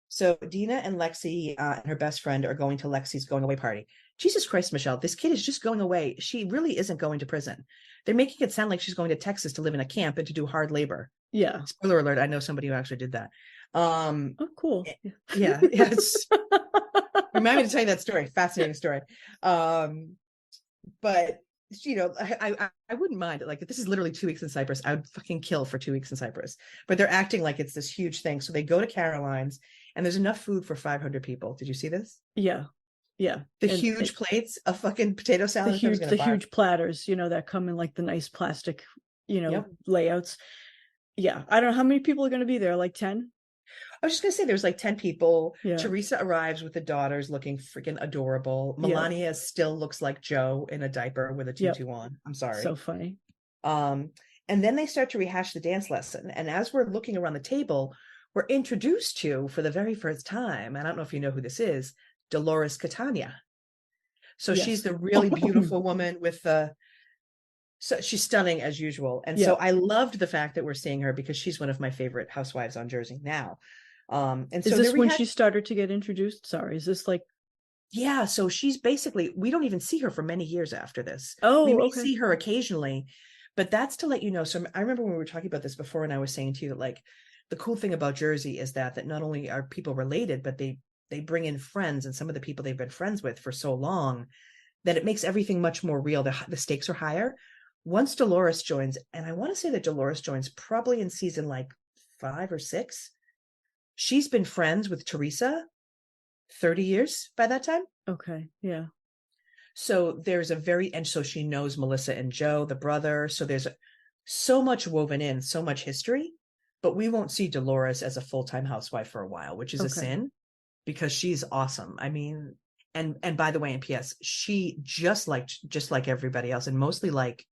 So Dina and Lexi and her best friend are going to Lexi's going away party. Jesus Christ, Michelle, this kid is just going away. She really isn't going to prison. They're making it sound like she's going to Texas to live in a camp and to do hard labor. Yeah. Spoiler alert, I know somebody who actually did that. Oh, cool. Yeah. Yes. Remind me to tell you that story. Fascinating story. But I wouldn't mind. Like, if this is literally 2 weeks in Cyprus, I would fucking kill for 2 weeks in Cyprus. But they're acting like it's this huge thing. So they go to Caroline's, and there's enough food for 500 people. Did you see this? Yeah. The huge plates of fucking potato salad. The huge platters, that come in like the nice plastic, layouts. Yeah. I don't know how many people are going to be there. Like 10? I was just gonna say there's like 10 people. Yeah. Teresa arrives with the daughters looking freaking adorable. Melania still looks like Joe in a diaper with a tutu on. I'm sorry. So funny. And then they start to rehash the dance lesson. And as we're looking around the table, we're introduced to, for the very first time, and I don't know if you know who this is, Dolores Catania. So she's the really beautiful woman with the, so she's stunning as usual. And so I loved the fact that we're seeing her because she's one of my favorite housewives on Jersey now. And is so this when she started to get introduced? Sorry, is this like? Yeah, so she's basically, we don't even see her for many years after this. Oh, we may see her occasionally, but that's to let you know. So I remember when we were talking about this before, and I was saying to you that like the cool thing about Jersey is that not only are people related, but they bring in friends, and some of the people they've been friends with for so long that it makes everything much more real. The stakes are higher. Once Dolores joins, and I want to say that Dolores joins probably in season like 5 or 6. She's been friends with Teresa 30 years by that time. Okay. Yeah. So there's and so she knows Melissa and Joe, the brother. So there's so much woven in, so much history, but we won't see Dolores as a full-time housewife for a while, which is a sin because she's awesome. I mean, and by the way, in PS, she just like everybody else, and mostly like,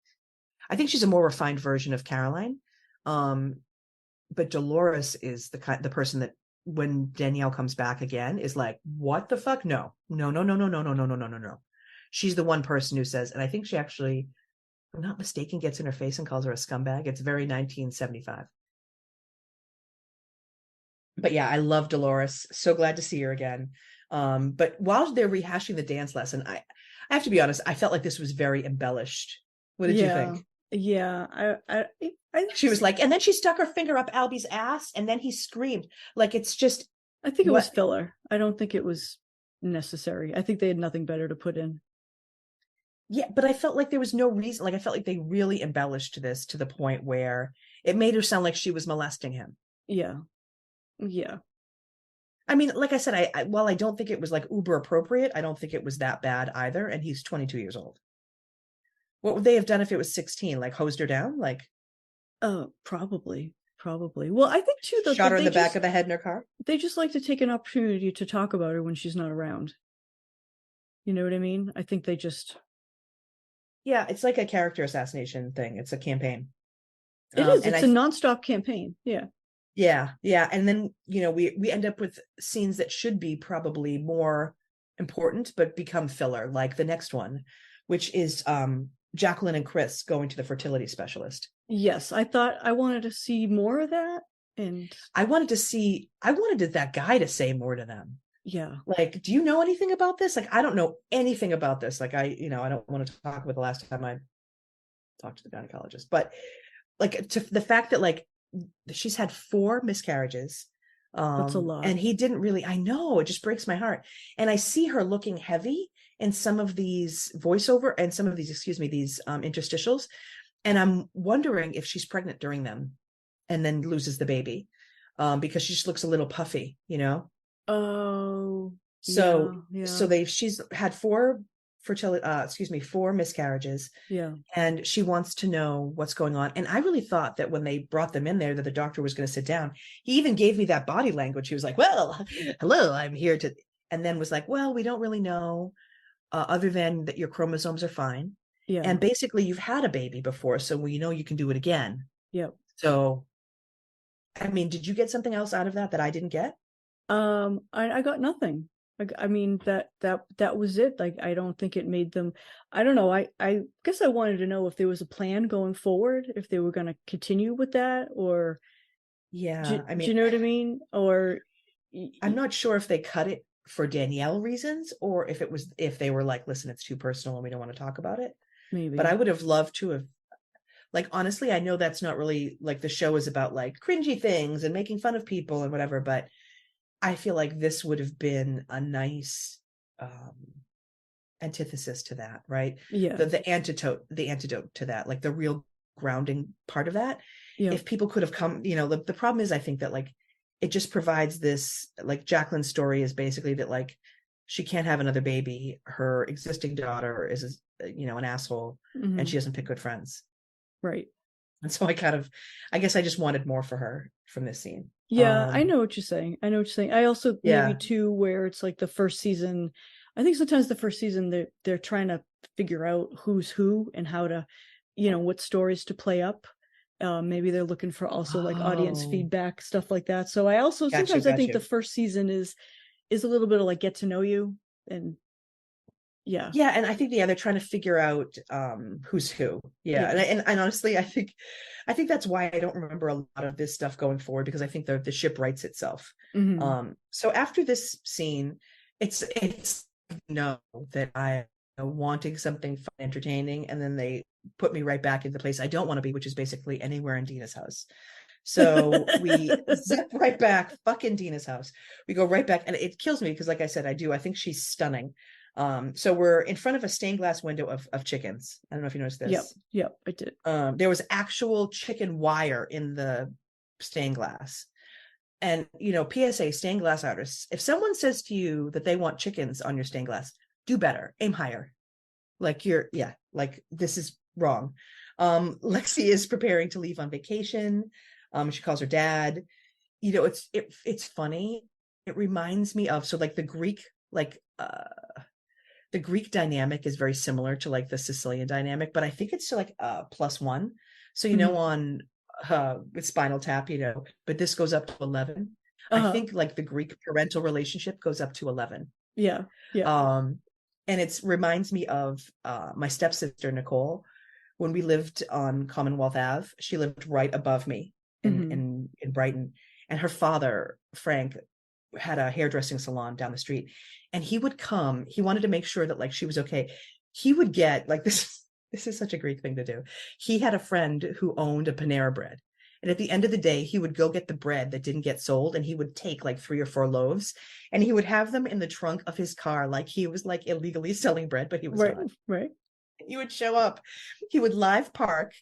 I think she's a more refined version of Caroline. But Dolores is the person that when Danielle comes back again is like, what the fuck? No. She's the one person who says, and I think she actually, if I'm not mistaken, gets in her face and calls her a scumbag. It's very 1975. But yeah, I love Dolores. So glad to see her again. But while they're rehashing the dance lesson, I have to be honest, I felt like this was very embellished. What did you think? Yeah, she was like, and then she stuck her finger up Albie's ass, and then he screamed. Like, it's just, I think it was filler. I don't think it was necessary. I think they had nothing better to put in. Yeah, but I felt like there was no reason. Like, I felt like they really embellished this to the point where it made her sound like she was molesting him. Yeah. I mean, like I said, while I don't think it was like uber appropriate, I don't think it was that bad either. And he's 22 years old. What would they have done if it was 16? Like hosed her down? Like, probably. Well, I think too, though, shot her in the back of the head in her car. They just like to take an opportunity to talk about her when she's not around. You know what I mean? I think they just. Yeah, it's like a character assassination thing. It's a campaign. It is. It's a nonstop campaign. Yeah. Yeah. And then, we end up with scenes that should be probably more important, but become filler, like the next one, which is Jacqueline and Chris going to the fertility specialist. Yes, I wanted to see more of that. And I wanted that guy to say more to them. Yeah. Like, do you know anything about this? Like, I don't know anything about this. Like, I don't want to talk about the last time I talked to the gynecologist, but like to the fact that like she's had 4 miscarriages. That's a lot. And he didn't really, I know, it just breaks my heart. And I see her looking heavy in some of these voiceover and some of these, these interstitials. And I'm wondering if she's pregnant during them and then loses the baby because she just looks a little puffy, Oh, so yeah. She's had 4 miscarriages. Yeah. And she wants to know what's going on. And I really thought that when they brought them in there, that the doctor was going to sit down. He even gave me that body language. He was like, well, hello, I'm here to, and then was like, well, we don't really know other than that your chromosomes are fine. Yeah. And basically you've had a baby before, so we know you can do it again. Yep. So, I mean, did you get something else out of that I didn't get? I got nothing. I mean, that was it. Like, I don't think it made them, I don't know. I guess I wanted to know if there was a plan going forward, if they were going to continue with that, or yeah, I mean, do you know what I mean? Or I'm not sure if they cut it for Danielle reasons, or if they were like, listen, it's too personal and we don't want to talk about it. Maybe. But I would have loved to have, like, honestly, I know that's not really like the show is about like cringy things and making fun of people and whatever, but I feel like this would have been a nice antithesis to that, right? Yeah. The antidote to that, like the real grounding part of that. Yeah. If people could have come, the problem is I think that like it just provides this, like Jacqueline's story is basically that like she can't have another baby. Her existing daughter is, an asshole, and she doesn't pick good friends. Right. And so I guess I just wanted more for her from this scene. Yeah, I know what you're saying. I know what you're saying. I also maybe Yeah. too where it's like the first season. I think sometimes the first season they're trying to figure out who's who and how to, what stories to play up. Maybe they're looking for also like audience Oh, feedback, stuff like that. So I also got you, sometimes I got think the you. first season is a little bit of like get to know you and yeah, Yeah, and I think they're trying to figure out who's who. Yeah, yeah. and honestly, I think that's why I don't remember a lot of this stuff going forward, because I think the ship writes itself. Hmm. So after this scene, it's no that I am wanting something fun, entertaining, and then they put me right back into the place I don't want to be, which is basically anywhere in Dina's house. So we zip right back, fucking Dina's house. We go right back, and it kills me because, like I said, I think she's stunning. So we're in front of a stained glass window of chickens. I don't know if you noticed Yep, this. yep, I did. There was actual chicken wire in the stained glass. And, PSA, stained glass artists, if someone says to you that they want chickens on your stained glass, do better, aim higher. Like like this is wrong. Lexi is preparing to leave on vacation. She calls her dad. It's funny. It reminds me of, so like like the Greek dynamic is very similar to like the Sicilian dynamic, but I think it's to like +1. So Mhm. on with Spinal Tap, but this goes up to 11. I Uh-huh. think like the Greek parental relationship goes up to 11. Yeah, yeah. Um, and it reminds me of my stepsister Nicole. When we lived on Commonwealth Ave, she lived right above me in Hmm. in Brighton, and her father Frank had a hairdressing salon down the street, and he would come. He wanted to make sure that like she was okay. He would get like this. This is such a great thing to do. He had a friend who owned a Panera Bread. And at the end of the day, he would go get the bread that didn't get sold, and he would take like 3 or 4 loaves, and he would have them in the trunk of his car like he was like illegally selling bread, but he was Right, not. right. He would show up. He would live park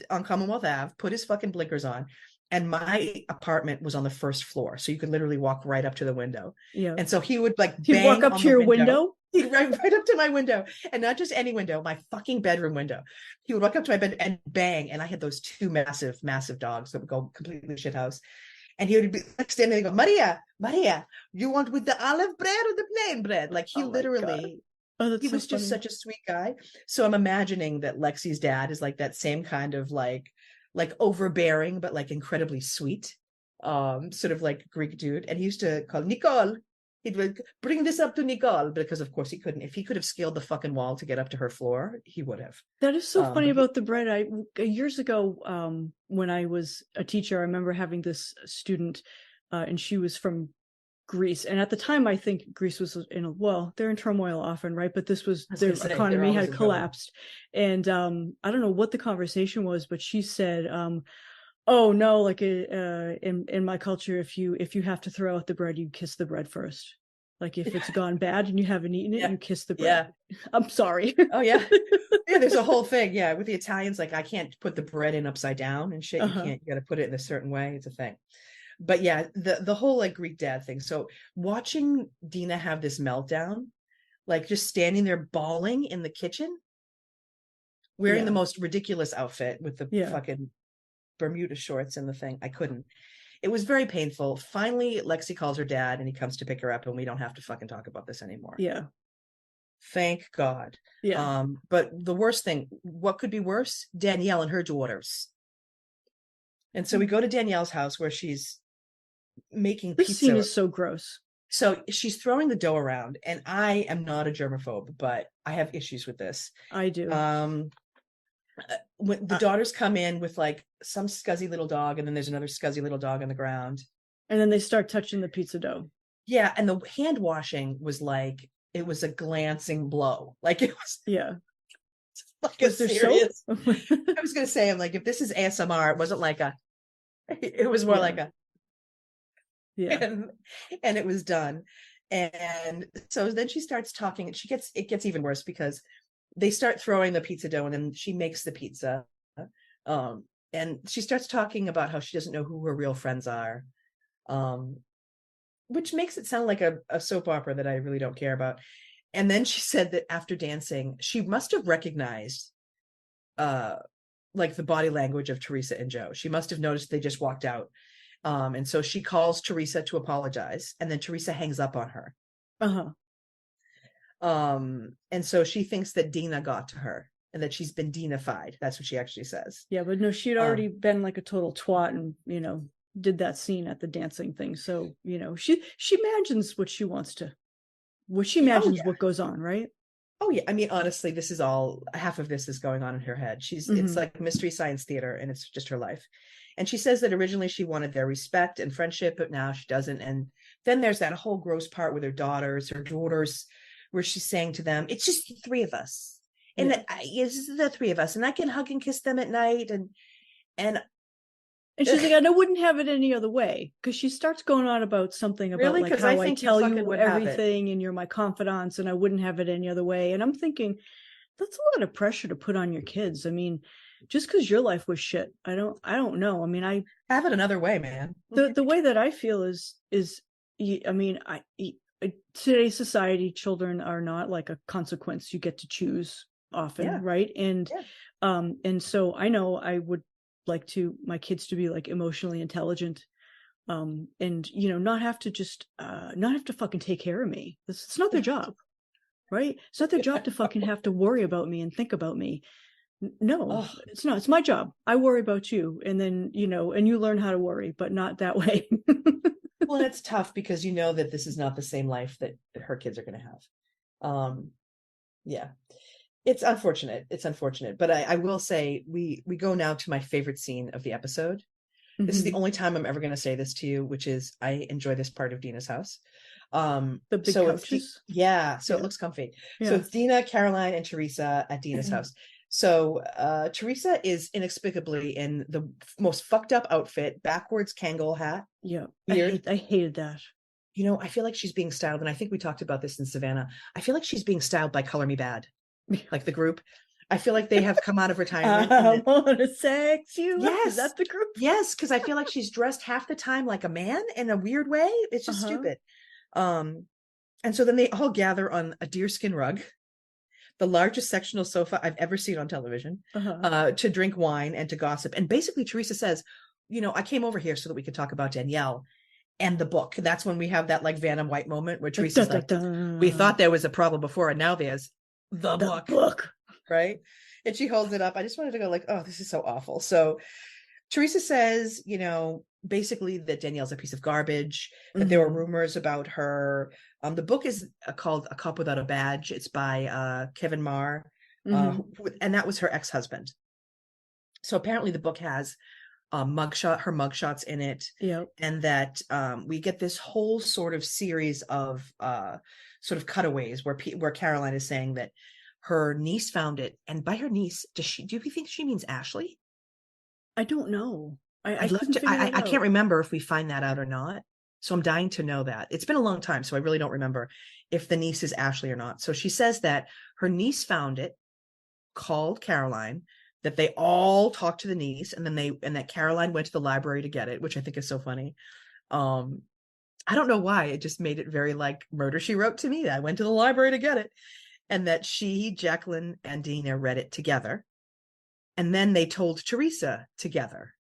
on Commonwealth Ave, put his fucking blinkers on, and my apartment was on the first floor, so you could literally walk right up to the window. Yeah. And so he would like He'd walk bang up on to the your window. window. He'd right up to my window, and not just any window, my fucking bedroom window. He would walk up to my bed and bang, and I had those 2 massive dogs that would go completely shit house. And he would be like standing there and go, Maria, you want with the olive bread or the plain bread? Like he Oh my God. literally, Oh, that's he so was just funny. such a sweet guy. So I'm imagining that Lexi's dad is like that same kind of like overbearing but like incredibly sweet, sort of like Greek dude. And he used to call Nicole. He'd like, bring this up to Nicole, because of course he couldn't. If he could have scaled the fucking wall to get up to her floor, he would have. That is so funny But he, about the bread. I years ago, when I was a teacher, I remember having this student, and she was from Greece. And at the time, I think Greece was they're in turmoil often, right? But this was I was their gonna say they're economy always had in trouble. collapsed. And I don't know what the conversation was, but she said, oh no, like in my culture, if you have to throw out the bread, you kiss the bread first. Like if it's gone bad and you haven't eaten it, Yeah, you kiss the bread. yeah. I'm sorry. Oh yeah. Yeah, there's a whole thing. Yeah, with the Italians, like I can't put the bread in upside down and shit. You Uh-huh. can't, you got to put it in a certain way. It's a thing. But yeah, the whole like Greek dad thing. So watching Dina have this meltdown, like just standing there bawling in the kitchen, wearing the Yeah. most ridiculous outfit with the Yeah. fucking Bermuda shorts and the thing. I couldn't. It was very painful. Finally, Lexi calls her dad and he comes to pick her up, and we don't have to fucking talk about this anymore. Yeah. Thank God. Yeah. But the worst thing, what could be worse? Danielle and her daughters. And so we go to Danielle's house where she's making This scene pizza. is so gross. So she's throwing the dough around, and I am not a germaphobe, but I have issues with this. I do. Um, when the Uh, daughters come in with like some scuzzy little dog, and then there's another scuzzy little dog on the ground. and then they start touching the pizza dough. Yeah, and the hand washing was like it was a glancing blow. Like it was Yeah. like a Was there soap? serious. I was gonna say, I'm like, if this is ASMR, it wasn't like a. It was more Yeah. like a, Yeah. and it was done. And so then she starts talking, and it gets even worse because they start throwing the pizza dough, and then she makes the pizza. Um, and she starts talking about how she doesn't know who her real friends are. Um, which makes it sound like a soap opera that I really don't care about. And then she said that after dancing, she must have recognized uh like the body language of Teresa and Joe. She must have noticed they just walked out. And so she calls Teresa to apologize, and then Teresa hangs up on her. And so she thinks that Dina got to her and that she's been Dina-fied. That's what she actually says. Yeah, but no, she'd already been like a total twat and, did that scene at the dancing thing. So, she imagines what she wants to, what goes on, right? Oh yeah. I mean, honestly, this is all, half of this is going on in her head. It's like Mystery Science Theater, and it's just her life. And she says that originally she wanted their respect and friendship, but now she doesn't. And then there's that whole gross part with her daughters, where she's saying to them, it's just the three of us. And it's the three of us, and I can hug and kiss them at night. And she's like, and I wouldn't have it any other way, because she starts going on about something about like how I tell you everything and you're my confidants and I wouldn't have it any other way. And I'm thinking, that's a lot of pressure to put on your kids. I mean, just because your life was shit, I don't know. I mean, I have it another way, man. The way that I feel is I mean, today's society, children are not like a consequence you get to choose often, right? And so I know I would like my kids to be like emotionally intelligent, and not have to just not have to fucking take care of me. It's not their job, right? It's not their job to fucking have to worry about me and think about me. No, it's not. It's my job. I worry about you, and then and you learn how to worry, but not that way. Well, it's tough because that this is not the same life that her kids are going to have. Yeah, it's unfortunate. But I will say we go now to my favorite scene of the episode. This is the only time I'm ever going to say this to you, which is I enjoy this part of Dina's house. The big couches. So it looks comfy. Yeah. So it's Dina, Caroline, and Teresa at Dina's house. So Teresa is inexplicably in the most fucked up outfit, backwards Kangol hat. Yeah, I hated that. I feel like she's being styled, and I think we talked about this in Savannah. I feel like she's being styled by Color Me Bad, like the group. I feel like they have come out of retirement. I want to sex you. Yes, is that the group? Yes, because I feel like she's dressed half the time like a man in a weird way. It's just stupid. And so then they all gather on a deerskin rug, the largest sectional sofa I've ever seen on television, to drink wine and to gossip. And basically Teresa says, I came over here so that we could talk about Danielle and the book. That's when we have that like Vanna White moment where Teresa's like, we thought there was a problem before, and now there's the book. Right? And she holds it up. I just wanted to go like, oh, this is so awful. So Teresa says, basically that Danielle's a piece of garbage, that there were rumors about her. The book is called A Cop Without a Badge. It's by Kevin Marr, and that was her ex-husband. So apparently the book has her mugshots in it, and that we get this whole sort of series of sort of cutaways where Caroline is saying that her niece found it, and by her niece, do you think she means Ashley? I don't know. I can't remember if we find that out or not. So I'm dying to know that. It's been a long time, so I really don't remember if the niece is Ashley or not. So she says that her niece found it, called Caroline, that they all talked to the niece, and that Caroline went to the library to get it, which I think is so funny. I don't know why. It just made it very like Murder, She Wrote to me. I went to the library to get it. And that Jacqueline and Dina read it together. And then they told Teresa together.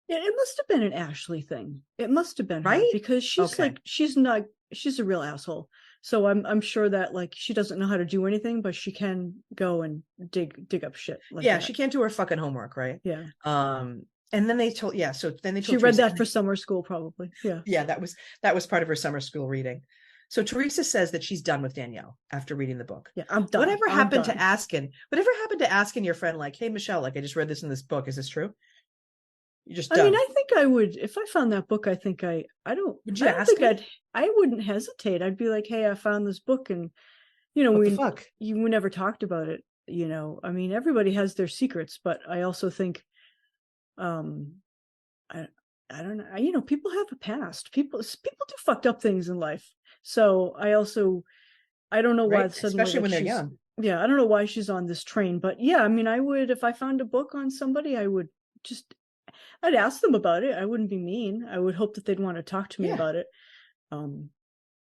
Yeah, it must have been an Ashley thing. It must have been her, right, because she's like, she's a real asshole. So I'm sure that like she doesn't know how to do anything, but she can go and dig up shit. Like that. She can't do her fucking homework, right? Yeah. And then they told, she read that for summer school, probably. Yeah. Yeah, that was part of her summer school reading. So Teresa says that she's done with Danielle after reading the book. Yeah, I'm done. Whatever happened to asking your friend, like, hey, Michelle, like I just read this in this book. Is this true? You're just done. I mean, I think I would, if I found that book, I think I wouldn't hesitate. I'd be like, hey, I found this book, and we never talked about it. I mean, everybody has their secrets, but I also think, I don't know. People have a past. People do fucked up things in life. So I don't know why suddenly, especially when they're young. Yeah, I don't know why she's on this train, but yeah, I mean, I would, if I found a book on somebody, I'd ask them about it. I wouldn't be mean. I would hope that they'd want to talk to me about it.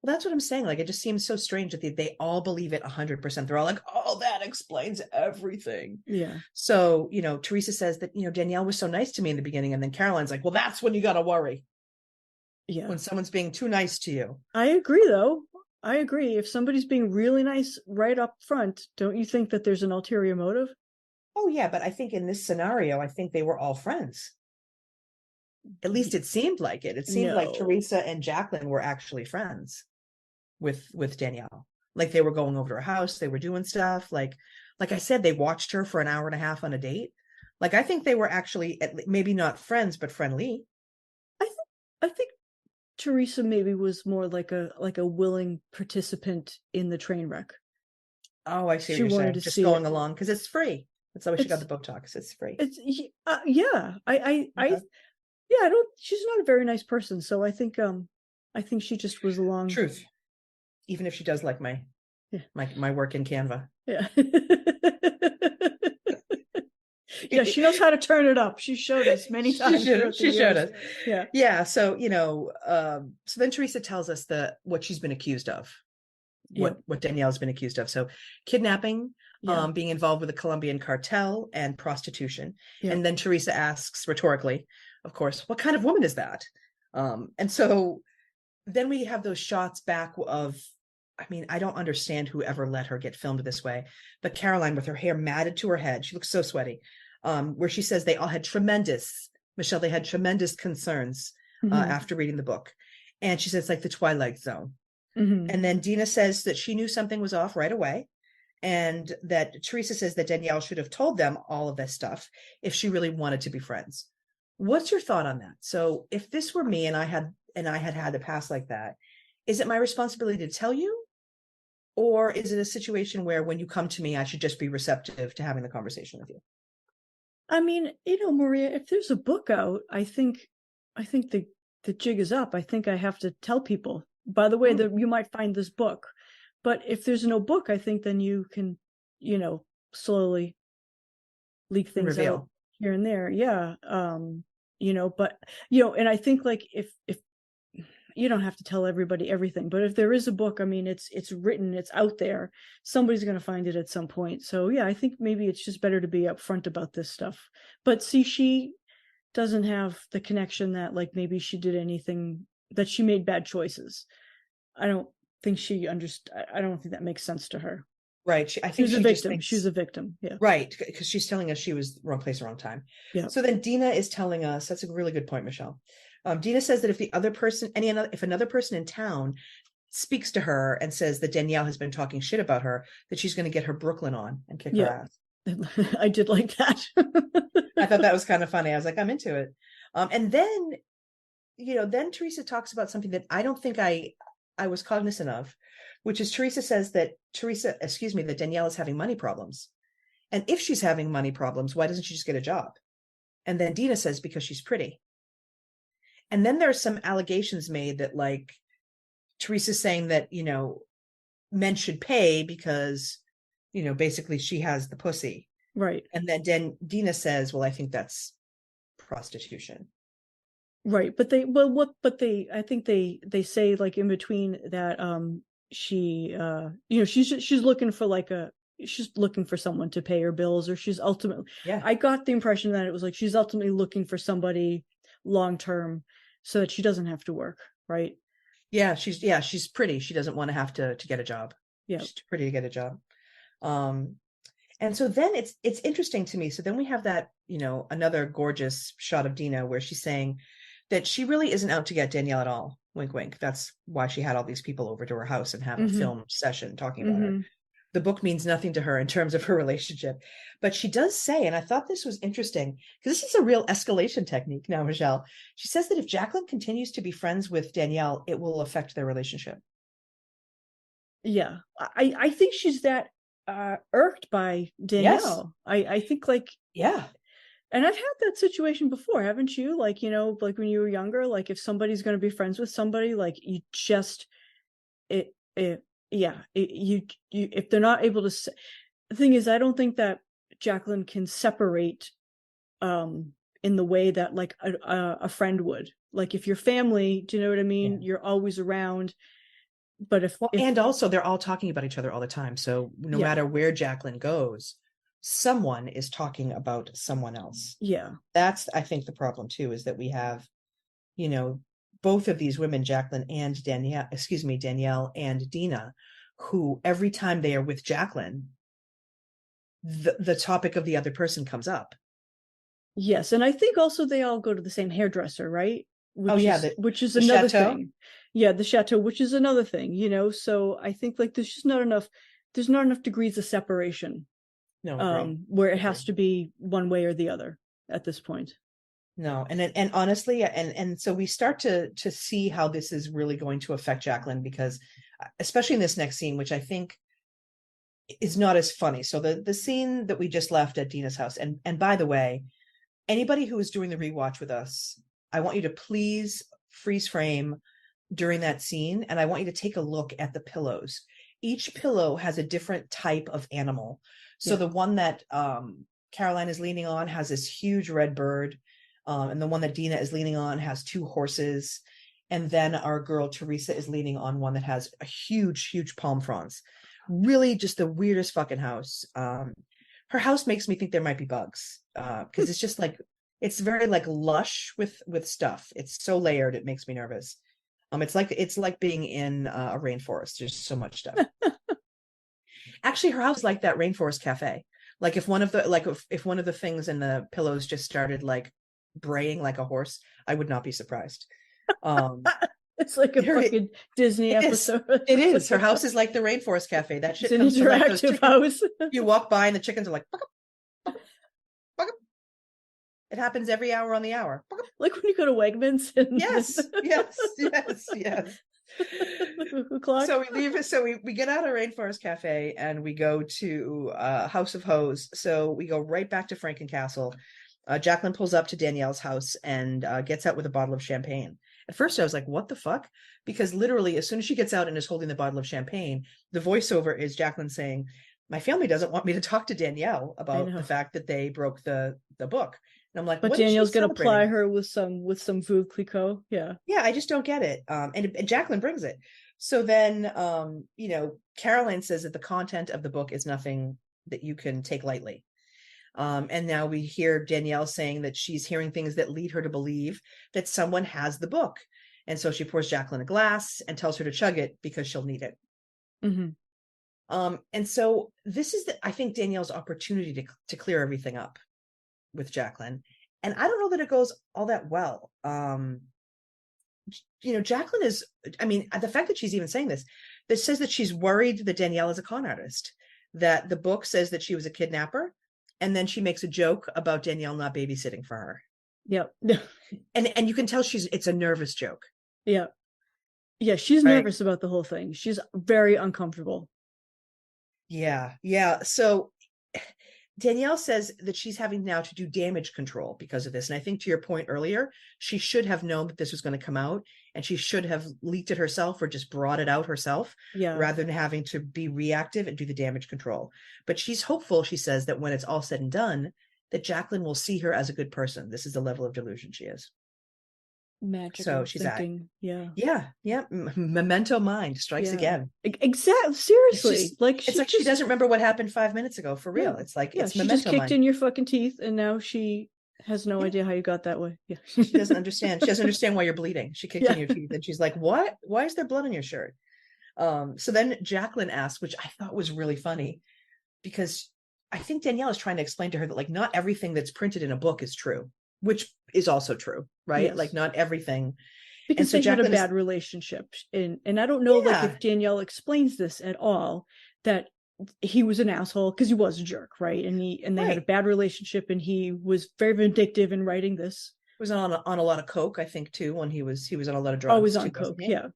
Well, that's what I'm saying. Like, it just seems so strange that they all believe it 100%. They're all like, oh, that explains everything. Yeah. So, Teresa says that, Danielle was so nice to me in the beginning. And then Caroline's like, well, that's when you got to worry. Yeah. When someone's being too nice to you. I agree, though. I agree. If somebody's being really nice right up front, don't you think that there's an ulterior motive? Oh, yeah. But I think in this scenario, I think they were all friends. At least it seemed like it. It seemed like No. Teresa and Jacqueline were actually friends with Danielle. Like, they were going over to her house. They were doing stuff. Like I said, they watched her for an hour and a half on a date. Like, I think they were actually maybe not friends, but friendly. I think Teresa maybe was more like a willing participant in the train wreck. Oh, I see what She you're wanted saying. to Just see going it. along because it's free. That's always she got the Botox. It's free. It's yeah. Yeah. I don't. She's not a very nice person, so I think she just was along. Truth. Even if she does like my work in Canva. Yeah. Yeah, she knows how to turn it up. She showed us many times. She showed us. Yeah. Yeah. So, so then Teresa tells us what she's been accused of. What Danielle's been accused of. So kidnapping, being involved with a Colombian cartel, and prostitution. Yeah. And then Teresa asks rhetorically, of course, what kind of woman is that? And so then we have those shots back of, I mean, I don't understand whoever let her get filmed this way, but Caroline with her hair matted to her head, she looks so sweaty, where she says they had tremendous concerns after reading the book. And she says it's like the Twilight Zone. Mm-hmm. And then Dina says that she knew something was off right away. And that Teresa says that Danielle should have told them all of this stuff if she really wanted to be friends. What's your thought on that? So if this were me and I had a past like that, is it my responsibility to tell you? Or is it a situation where when you come to me, I should just be receptive to having the conversation with you? I mean, Maria, if there's a book out, I think the jig is up. I think I have to tell people, by the way, that you might find this book. But if there's no book, I think then you can, slowly leak things out here and there. Yeah. But, and I think like if you don't have to tell everybody everything, but if there is a book, I mean, it's written, it's out there, somebody's going to find it at some point. So yeah, I think maybe it's just better to be upfront about this stuff. But see, she doesn't have the connection that like maybe she did anything, that she made bad choices. I don't think she understood. I don't think that makes sense to her. Right. I think she's a victim. She's a victim. Yeah. Right. Because she's telling us she was wrong place, wrong time. Yeah. So then Dina is telling us, that's a really good point, Michelle. Dina says that if another person in town speaks to her and says that Danielle has been talking shit about her, that she's going to get her Brooklyn on and kick her ass. I did like that. I thought that was kind of funny. I was like, I'm into it. And then, then Teresa talks about something that I don't think I was cognizant of, which is Teresa says that Danielle is having money problems. And if she's having money problems, why doesn't she just get a job? And then Dina says, because she's pretty. And then there are some allegations made that like Teresa's saying that, men should pay because, basically she has the pussy. Right. And then Dina says, well, I think that's prostitution. Right. But I think they say like in between that, she, she's looking for she's looking for someone to pay her bills, or she's ultimately, I got the impression that it was like, she's ultimately looking for somebody long-term so that she doesn't have to work. Right. Yeah. She's pretty. She doesn't want to have to get a job. Yeah. She's too pretty to get a job. And so then it's interesting to me. So then we have that, another gorgeous shot of Dina where she's saying that she really isn't out to get Danielle at all. Wink, wink. That's why she had all these people over to her house and have a film session talking about her. The book means nothing to her in terms of her relationship. But she does say, and I thought this was interesting, because this is a real escalation technique now, Michelle. She says that if Jacqueline continues to be friends with Danielle, it will affect their relationship. Yeah. I think she's that irked by Danielle. Yes. I think like, yeah. And I've had that situation before, haven't you? Like, like when you were younger, like if somebody's going to be friends with somebody, like you just, if they're not able to, the thing is, I don't think that Jacqueline can separate in the way that like a friend would. Like if you're family, do you know what I mean? Yeah. You're always around. But if and also they're all talking about each other all the time. So no matter where Jacqueline goes, someone is talking about someone else. Yeah. That's, I think, the problem too, is that we have, you know, both of these women, Jacqueline and Danielle and Dina, who every time they are with Jacqueline, the topic of the other person comes up. Yes, and I think also they all go to the same hairdresser, right? Which is the another chateau? thing. Yeah, the chateau, which is another thing, you know. So I think like there's not enough degrees of separation. No, where it has to be one way or the other at this point. No, and honestly, and so we start to see how this is really going to affect Jacqueline, because especially in this next scene, which I think is not as funny. So the scene that we just left at Dina's house, and by the way, anybody who is doing the rewatch with us, I want you to please freeze frame during that scene, and I want you to take a look at the pillows. Each pillow has a different type of animal. So the one that Caroline is leaning on has this huge red bird, and the one that Dina is leaning on has two horses, and then our girl Teresa is leaning on one that has a huge palm fronds. Really just the weirdest fucking house. Her house makes me think there might be bugs, because it's just like, it's very like lush with stuff. It's so layered, it makes me nervous. It's like being in a rainforest. There's so much stuff. Actually, her house is like that Rainforest Cafe. Like if one of the things in the pillows just started like braying like a horse, I would not be surprised. It's like a fucking Disney episode. It is. Her house is like the Rainforest Cafe. That shit comes from like those chickens. House. You walk by and the chickens are like, buck up, buck up. It happens every hour on the hour. Like when you go to Wegmans. Yes. So we leave. So we get out of Rainforest Cafe and we go to House of Hose. So we go right back to Frankencastle. Jacqueline pulls up to Danielle's house and gets out with a bottle of champagne. At first I was like, what the fuck? Because literally as soon as she gets out and is holding the bottle of champagne, the voiceover is Jacqueline saying, my family doesn't want me to talk to Danielle about the fact that they broke the book. And I'm like, but Danielle's going to ply her with some Veuve Clicquot. Yeah, I just don't get it. And Jacqueline brings it. So then, Caroline says that the content of the book is nothing that you can take lightly. And now we hear Danielle saying that she's hearing things that lead her to believe that someone has the book. And so she pours Jacqueline a glass and tells her to chug it because she'll need it. Mm-hmm. And so this is, I think, Danielle's opportunity to clear everything up with Jacqueline. And I don't know that it goes all that well. Jacqueline is, the fact that she's even saying this, that says that she's worried that Danielle is a con artist, that the book says that she was a kidnapper. And then she makes a joke about Danielle not babysitting for her. Yep. And you can tell it's a nervous joke. Yeah. Yeah, she's nervous about the whole thing. She's very uncomfortable. Yeah. So Danielle says that she's having now to do damage control because of this. And I think to your point earlier, she should have known that this was going to come out, and she should have leaked it herself or just brought it out herself, rather than having to be reactive and do the damage control. But she's hopeful, she says, that when it's all said and done, that Jacqueline will see her as a good person. This is the level of delusion she is. Magical so she's thinking. Yeah. Memento mind strikes again. Exactly. Seriously. It's like she doesn't remember what happened 5 minutes ago, for real. It's like, it's she memento just kicked mind. in your fucking teeth and now she has no idea how you got that way. Yeah. She doesn't understand. She doesn't understand why you're bleeding. She kicked in your teeth and she's like, what? Why is there blood on your shirt? So then Jacqueline asked, which I thought was really funny, because I think Danielle is trying to explain to her that like not everything that's printed in a book is true, which is also true, right? Yes. Like not everything. Because they had a bad relationship. And I don't know like if Danielle explains this at all, that he was an asshole because he was a jerk, right? And they had a bad relationship and he was very vindictive in writing this. He was on a lot of coke, I think, too, when he was on a lot of drugs. Always on coke, yeah.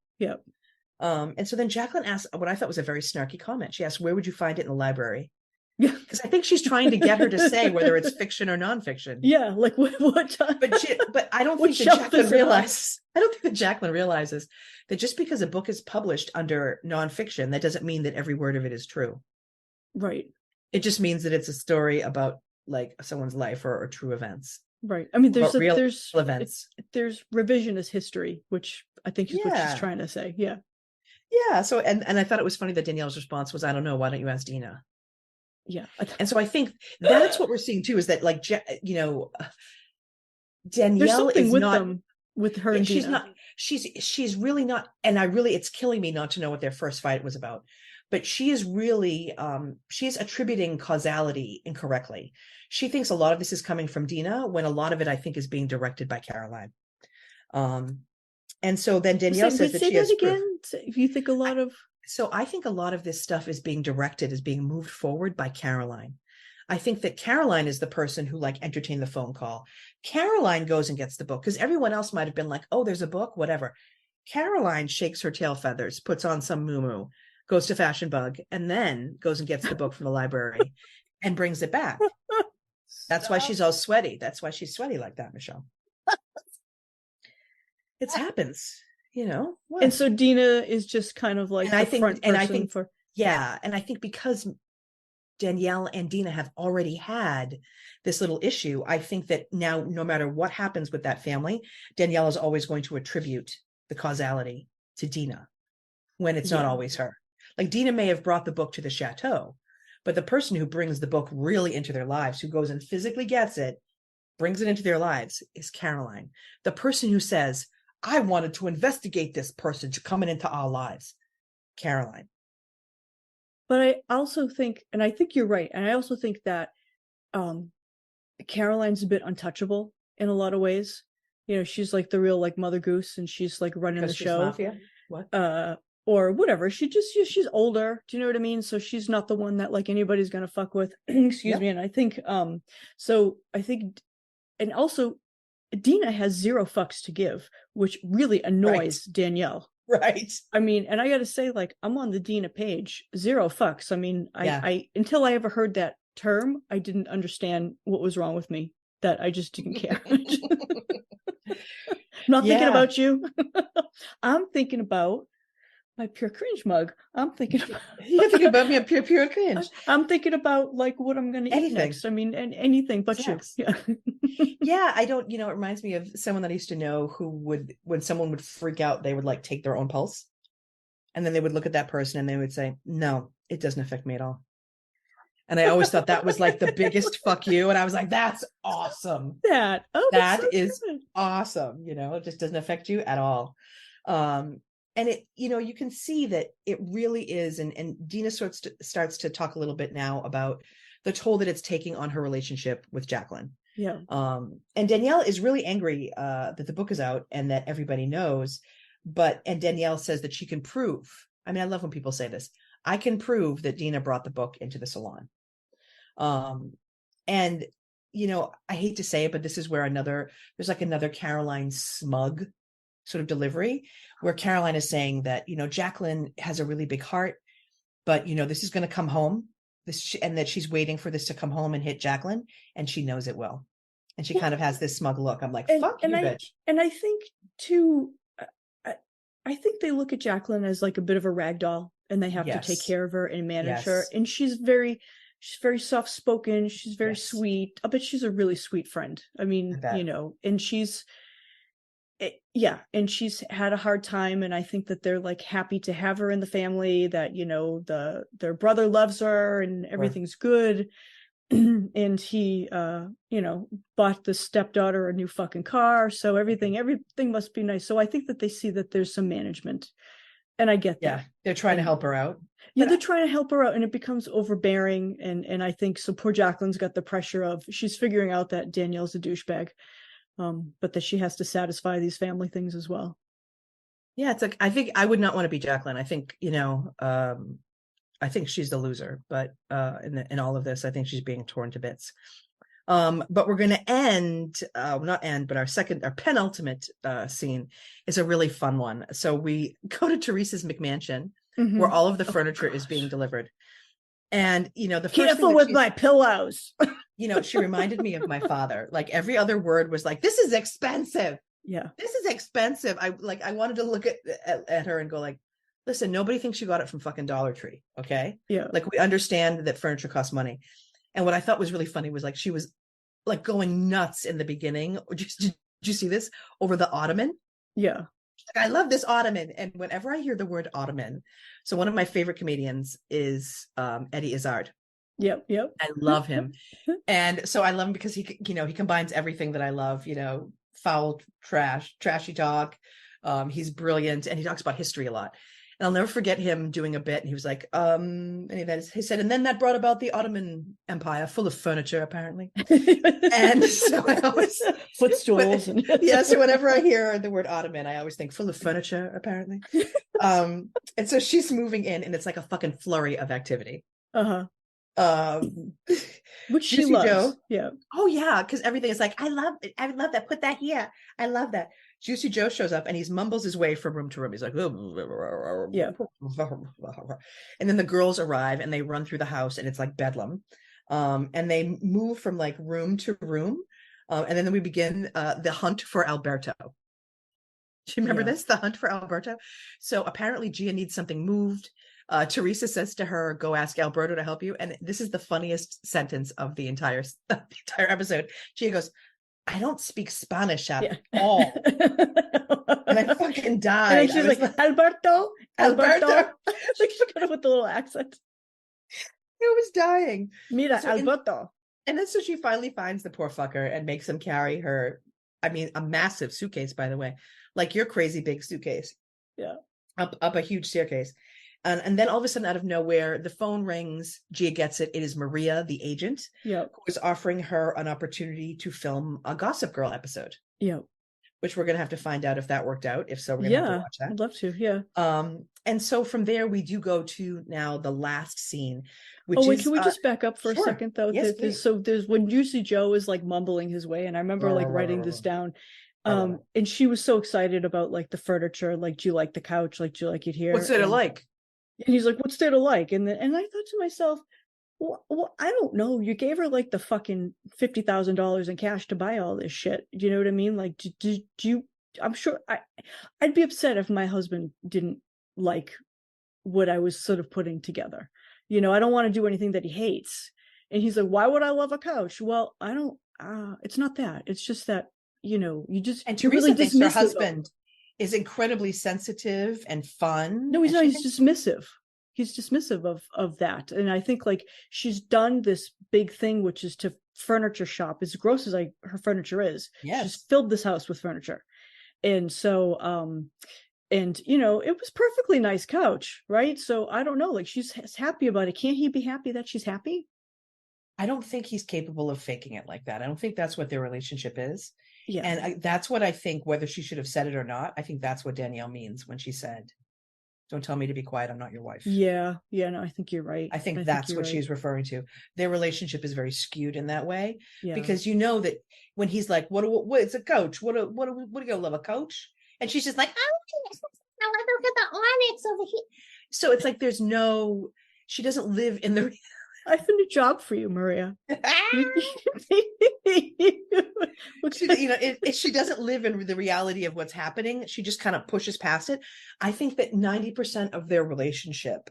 And so then Jacqueline asked what I thought was a very snarky comment. She asked, where would you find it in the library? Yeah, because I think she's trying to get her to say whether it's fiction or nonfiction. Yeah, like what time? But I don't think that Jacqueline realizes. I don't think that Jacqueline realizes that just because a book is published under nonfiction, that doesn't mean that every word of it is true. Right. It just means that it's a story about like someone's life or true events. Right. I mean, there's events. There's revisionist history, which I think is what she's trying to say. Yeah. Yeah. So, and I thought it was funny that Danielle's response was, I don't know, why don't you ask Dina? Yeah. And so I think that's what we're seeing too, is that like, you know, There's Danielle something is with not, them, with her yeah, and she's Dina. not, she's really not, and I really, it's killing me not to know what their first fight was about, but she is really, she's attributing causality incorrectly. She thinks a lot of this is coming from Dina, when a lot of it, I think, is being directed by Caroline. And so then Danielle says that say she that has proof. again. If you think a lot of, So I think a lot of this stuff is being directed, is being moved forward by Caroline. I think that Caroline is the person who like entertained the phone call. Caroline goes and gets the book, because everyone else might have been like, oh, there's a book, whatever. Caroline shakes her tail feathers, puts on some moo, goes to Fashion Bug, and then goes and gets the book from the library and brings it back. That's why she's all sweaty. That's why she's sweaty like that, Michelle. It happens, you know. What? And so Dina is just kind of like the front person for. Yeah, and I think because Danielle and Dina have already had this little issue, I think that now, no matter what happens with that family, Danielle is always going to attribute the causality to Dina, when it's not always her. Like, Dina may have brought the book to the chateau, but the person who brings the book really into their lives, who goes and physically gets it, brings it into their lives, is Caroline. The person who says, I wanted to investigate this person coming into our lives, Caroline. But I also think, and I think you're right, and I also think that Caroline's a bit untouchable in a lot of ways. You know, she's like the real like Mother Goose, and she's like running the show. Mafia? What? Or whatever. She's older. Do you know what I mean? So she's not the one that like anybody's gonna fuck with. Excuse me. And I think and also Dina has zero fucks to give, which really annoys Danielle. Right. I mean, and I gotta say, like, I'm on the Dina page, zero fucks. I mean, I until I ever heard that term, I didn't understand what was wrong with me, that I just didn't care. I'm not thinking about you. I'm thinking about my pure cringe mug. I'm thinking about you're thinking about me a pure cringe. I'm thinking about like what I'm gonna eat next. I mean, and anything but sex. You. Yeah. I don't, it reminds me of someone that I used to know who would, when someone would freak out, they would like take their own pulse, and then they would look at that person and they would say, no, it doesn't affect me at all. And I always thought that was like the biggest fuck you. And I was like, that's awesome. That is awesome. It just doesn't affect you at all. And it, you can see that it really is. And Dina starts to talk a little bit now about the toll that it's taking on her relationship with Jacqueline. Yeah. And Danielle is really angry that the book is out and that everybody knows. And Danielle says that she can prove. I mean, I love when people say this. I can prove that Dina brought the book into the salon. And I hate to say it, but this is where there's like another Caroline smug sort of delivery, where Caroline is saying that, Jacqueline has a really big heart, but this is going to come home, and that she's waiting for this to come home and hit Jacqueline, and she knows it will. And she kind of has this smug look. I'm like, fuck you, bitch. And I think too, I think they look at Jacqueline as like a bit of a rag doll, and they have to take care of her and manage her. And she's very soft spoken. She's very sweet. I bet she's a really sweet friend. I mean, and she's had a hard time, and I think that they're like happy to have her in the family, that their brother loves her and everything's good. And he bought the stepdaughter a new fucking car, so everything must be nice. So I think that they see that there's some management, and I get that. They're trying to help her out. They're trying to help her out, and it becomes overbearing, and I think so poor Jacqueline's got the pressure of, she's figuring out that Danielle's a douchebag, but that she has to satisfy these family things as well. Yeah, it's like, I think I would not want to be Jacqueline. I think, I think she's the loser, but in all of this, I think she's being torn to bits. But we're going to end, not end, but our penultimate scene is a really fun one. So we go to Teresa's McMansion, where all of the furniture is being delivered. And, the first careful with my pillows. She reminded me of my father. Like, every other word was like, this is expensive. Yeah. This is expensive. I wanted to look at her and go like, listen, nobody thinks you got it from fucking Dollar Tree. Okay. Yeah. Like, we understand that furniture costs money. And what I thought was really funny was like, she was like going nuts in the beginning. Did you see this over the ottoman? Yeah. I love this ottoman. And whenever I hear the word ottoman, so one of my favorite comedians is Eddie Izzard. Yep. I love him. And so I love him because he combines everything that I love, foul, trashy talk. He's brilliant, and he talks about history a lot. And I'll never forget him doing a bit. And he was like, he said, and then that brought about the Ottoman Empire, full of furniture, apparently. And so I always footstools. So whenever I hear the word Ottoman, I always think full of furniture, apparently. And so she's moving in, and it's like a fucking flurry of activity. Which she loves. Joe, yeah. Oh yeah, because everything is like, I love that. Put that here. I love that. Juicy Joe shows up and he mumbles his way from room to room. He's like, yeah. And then the girls arrive and they run through the house and it's like bedlam. And they move from like room to room. And then we begin the hunt for Alberto. Do you remember this? The hunt for Alberto. So apparently Gia needs something moved. Teresa says to her, go ask Alberto to help you. And this is the funniest sentence of the entire episode. Gia goes, I don't speak Spanish at all. And I fucking died. And she's like, Alberto. Like she kind of with the little accent. I was dying. Mira, Alberto. And then so she finally finds the poor fucker and makes him carry her. I mean, a massive suitcase, by the way, like your crazy big suitcase. Yeah. Up a huge staircase. And then all of a sudden, out of nowhere, the phone rings. Gia gets it. It is Maria, the agent, who is offering her an opportunity to film a Gossip Girl episode. Yeah. Which we're going to have to find out if that worked out. If so, we're going to have to watch that. I'd love to. Yeah. And so from there, we do go to now the last scene. Which can we just back up for a second, though? Yes, there's when Juicy Joe is like mumbling his way, and I remember like writing this down. And she was so excited about like the furniture. Like, do you like the couch? Like, do you like it here? What's it like? And he's like, what's there to like? And I thought to myself, well, I don't know. You gave her like the fucking $50,000 in cash to buy all this shit. Do you know what I mean? Like, do you? I'm sure I'd be upset if my husband didn't like what I was sort of putting together. I don't want to do anything that he hates. And he's like, why would I love a couch? Well, I don't. It's not that. It's just that you just. And Teresa really thinks her husband is incredibly sensitive and fun. No, he's not. He's dismissive. He's dismissive of that. And I think like she's done this big thing, which is to furniture shop, as gross as like her furniture is. Yes. She's filled this house with furniture. And so, it was perfectly nice couch, right? So I don't know, like she's happy about it. Can't he be happy that she's happy? I don't think he's capable of faking it like that. I don't think that's what their relationship is. Yeah. And that's what I think, whether she should have said it or not, I think that's what Danielle means when she said, don't tell me to be quiet. I'm not your wife. Yeah. No, I think you're right. I think that's what she's referring to. Their relationship is very skewed in that way, because that when he's like, what it's a coach. What do you gonna love, a coach? And she's just like, I want to look at the onyx over here. So it's like, she doesn't live in the I have a new job for you, Maria. She doesn't live in the reality of what's happening. She just kind of pushes past it. I think that 90% of their relationship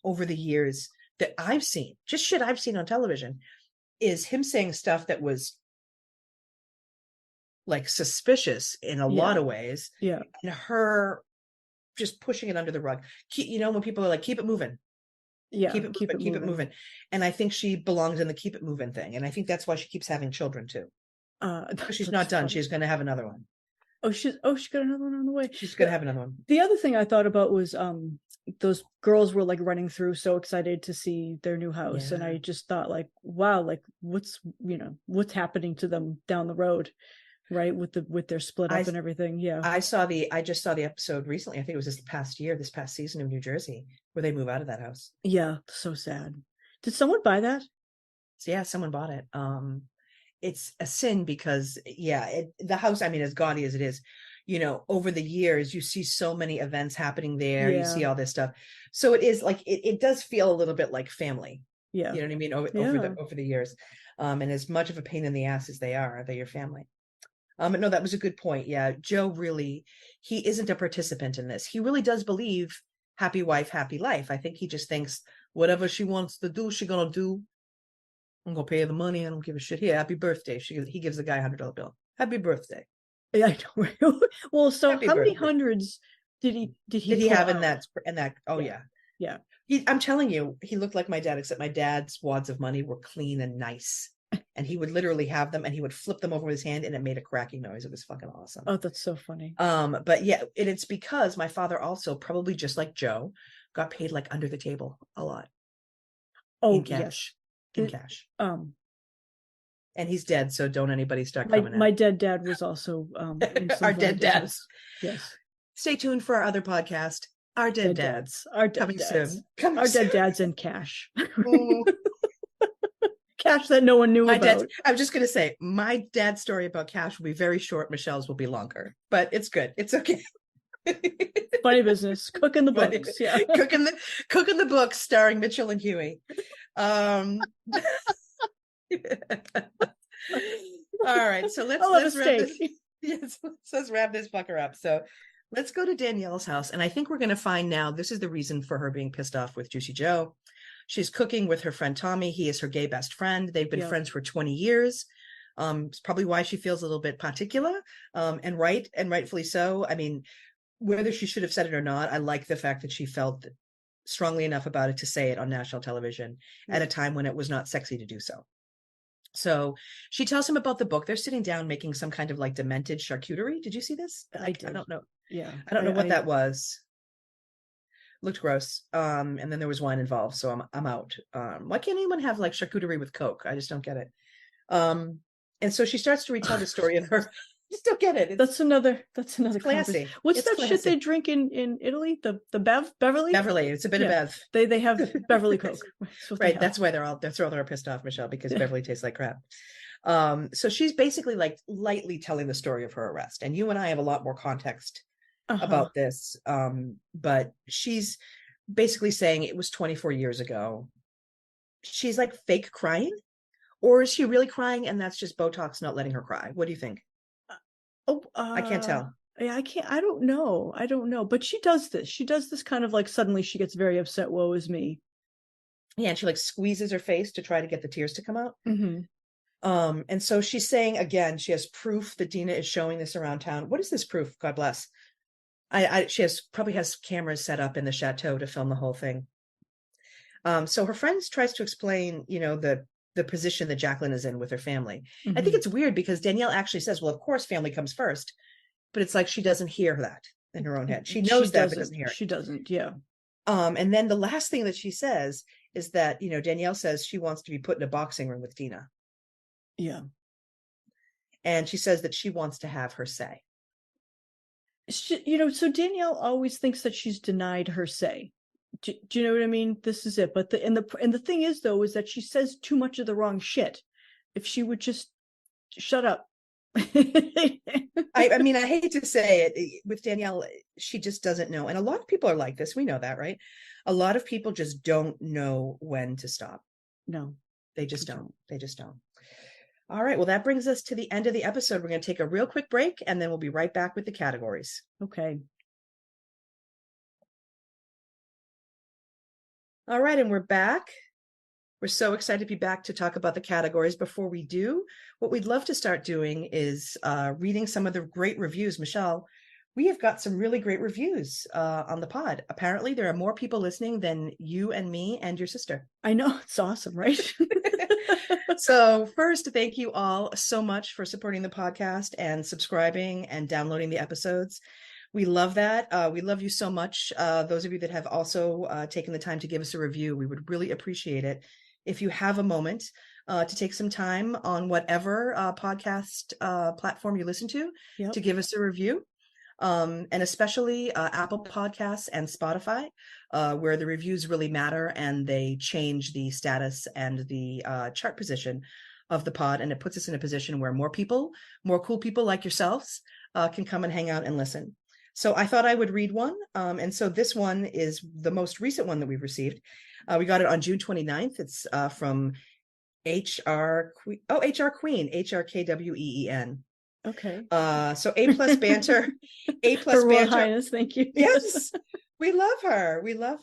over the years that I've seen, just shit I've seen on television, is him saying stuff that was like suspicious in a lot of ways. Yeah. And her just pushing it under the rug. When people are like, keep it moving. Yeah, keep it moving. And I think she belongs in the keep it moving thing. And I think that's why she keeps having children too. She's not done. She's going to have another one. She got another one on the way. She's going to have another one. The other thing I thought about was those girls were like running through, so excited to see their new house. And I just thought like, wow, like what's happening to them down the road, right? With their split up and everything. Yeah. I just saw the episode recently. I think it was this past season of New Jersey, where they move out of that house. Yeah. So sad. Did someone buy that? Yeah, someone bought it. It's a sin because the house, I mean, as gaudy as it is, over the years, you see so many events happening there. You see all this stuff. So it is like, it does feel a little bit like family. Yeah. You know what I mean? Over the years. And as much of a pain in the ass as they're your family. No, that was a good point. Yeah. Joe really, he isn't a participant in this. He really does believe happy wife, happy life. I think he just thinks whatever she wants to do, she's going to do. I'm going to pay her the money. I don't give a shit. Here, happy birthday. He gives the guy $100 bill. Happy birthday. Yeah, I know. Well, so Happy how many birthday. hundreds did he Did he pull have in out? that? Oh Yeah, yeah. yeah. I'm telling you, he looked like my dad, except my dad's wads of money were clean and nice. And he would literally have them and he would flip them over with his hand and it made a cracking noise. It was fucking awesome. Oh, that's so funny. But yeah, it's because my father also, probably just like Joe, got paid like under the table a lot in Oh, yes. cash. In The, cash. um, And he's dead, so don't anybody start my coming my at dead dad was also in some our bad dead dads. business. Yes. Stay tuned for our other podcast, Our Dead Dead Dads. dads. Our dead Coming dads. soon. Coming Our dead soon. dads and cash. Mm. Cash that no one knew My dad's, about. I'm just going to say, my dad's story about cash will be very short. Michelle's will be longer, but it's good. It's okay. Funny business. Cooking the books. Yeah. Cooking the books starring Mitchell and Huey. All right, so let's wrap this. Yes, let's wrap this fucker up. So let's go to Danielle's house, and I think we're going to find now this is the reason for her being pissed off with Juicy Joe. She's cooking with her friend Tommy. He is her gay best friend. They've been friends for 20 years. It's probably why she feels a little bit particular, and rightfully so. I mean, whether she should have said it or not, I like the fact that she felt strongly enough about it to say it on national television at a time when it was not sexy to do so. So she tells him about the book. They're sitting down making some kind of like demented charcuterie. Did you see this? I did. I don't know. Yeah. I don't know what that was. Looked gross. And then there was wine involved. So I'm out. Why can't anyone have like charcuterie with Coke? I just don't get it. And so she starts to retell the story of her. I just don't get it. That's another classy. What's that shit they drink in Italy? The Beverly? It's a bit of Bev. They have Beverly Coke. Right. That's why they're all pissed off, Michelle, because Beverly tastes like crap. So she's basically like lightly telling the story of her arrest. And you and I have a lot more context about this. But she's basically saying it was 24 years ago. She's like fake crying, or is she really crying and that's just Botox not letting her cry? What do you think? I can't tell. Yeah, I don't know. But she does this kind of like suddenly she gets very upset. Woe is me. Yeah, and she like squeezes her face to try to get the tears to come out. Mm-hmm. And so she's saying again, she has proof that Dina is showing this around town. What is this proof? God bless. She probably has cameras set up in the chateau to film the whole thing. So her friend tries to explain, the position that Jacqueline is in with her family. Mm-hmm. I think it's weird because Danielle actually says, well, of course, family comes first, but it's like she doesn't hear that in her own head. She knows that, but doesn't hear it. She doesn't, yeah. And then the last thing that she says is that, Danielle says she wants to be put in a boxing ring with Dina. Yeah. And she says that she wants to have her say. So Danielle always thinks that she's denied her say. Do you know what I mean? This is it. But the thing is, though, is that she says too much of the wrong shit. If she would just shut up. I mean, I hate to say it with Danielle, she just doesn't know. And a lot of people are like this. We know that, right? A lot of people just don't know when to stop. No, they just don't. They just don't. All right. Well, that brings us to the end of the episode. We're going to take a real quick break and then we'll be right back with the categories. Okay. All right, and we're back. We're so excited to be back to talk about the categories. Before we do, what we'd love to start doing is reading some of the great reviews. Michelle, we have got some really great reviews on the pod. Apparently, there are more people listening than you and me and your sister. I know. It's awesome, right? So first, thank you all so much for supporting the podcast and subscribing and downloading the episodes. We love that. We love you so much. Those of you that have also taken the time to give us a review, we would really appreciate it. If you have a moment to take some time on whatever podcast platform you listen to give us a review, and especially Apple Podcasts and Spotify, where the reviews really matter and they change the status and the chart position of the pod. And it puts us in a position where more cool people like yourselves can come and hang out and listen. So I thought I would read one. And so this one is the most recent one that we've received. We got it on June 29th. It's from HR Queen, HRKWEEN. Okay. So A+ banter, A+ Her Royal banter. Highness, thank you. Yes, we love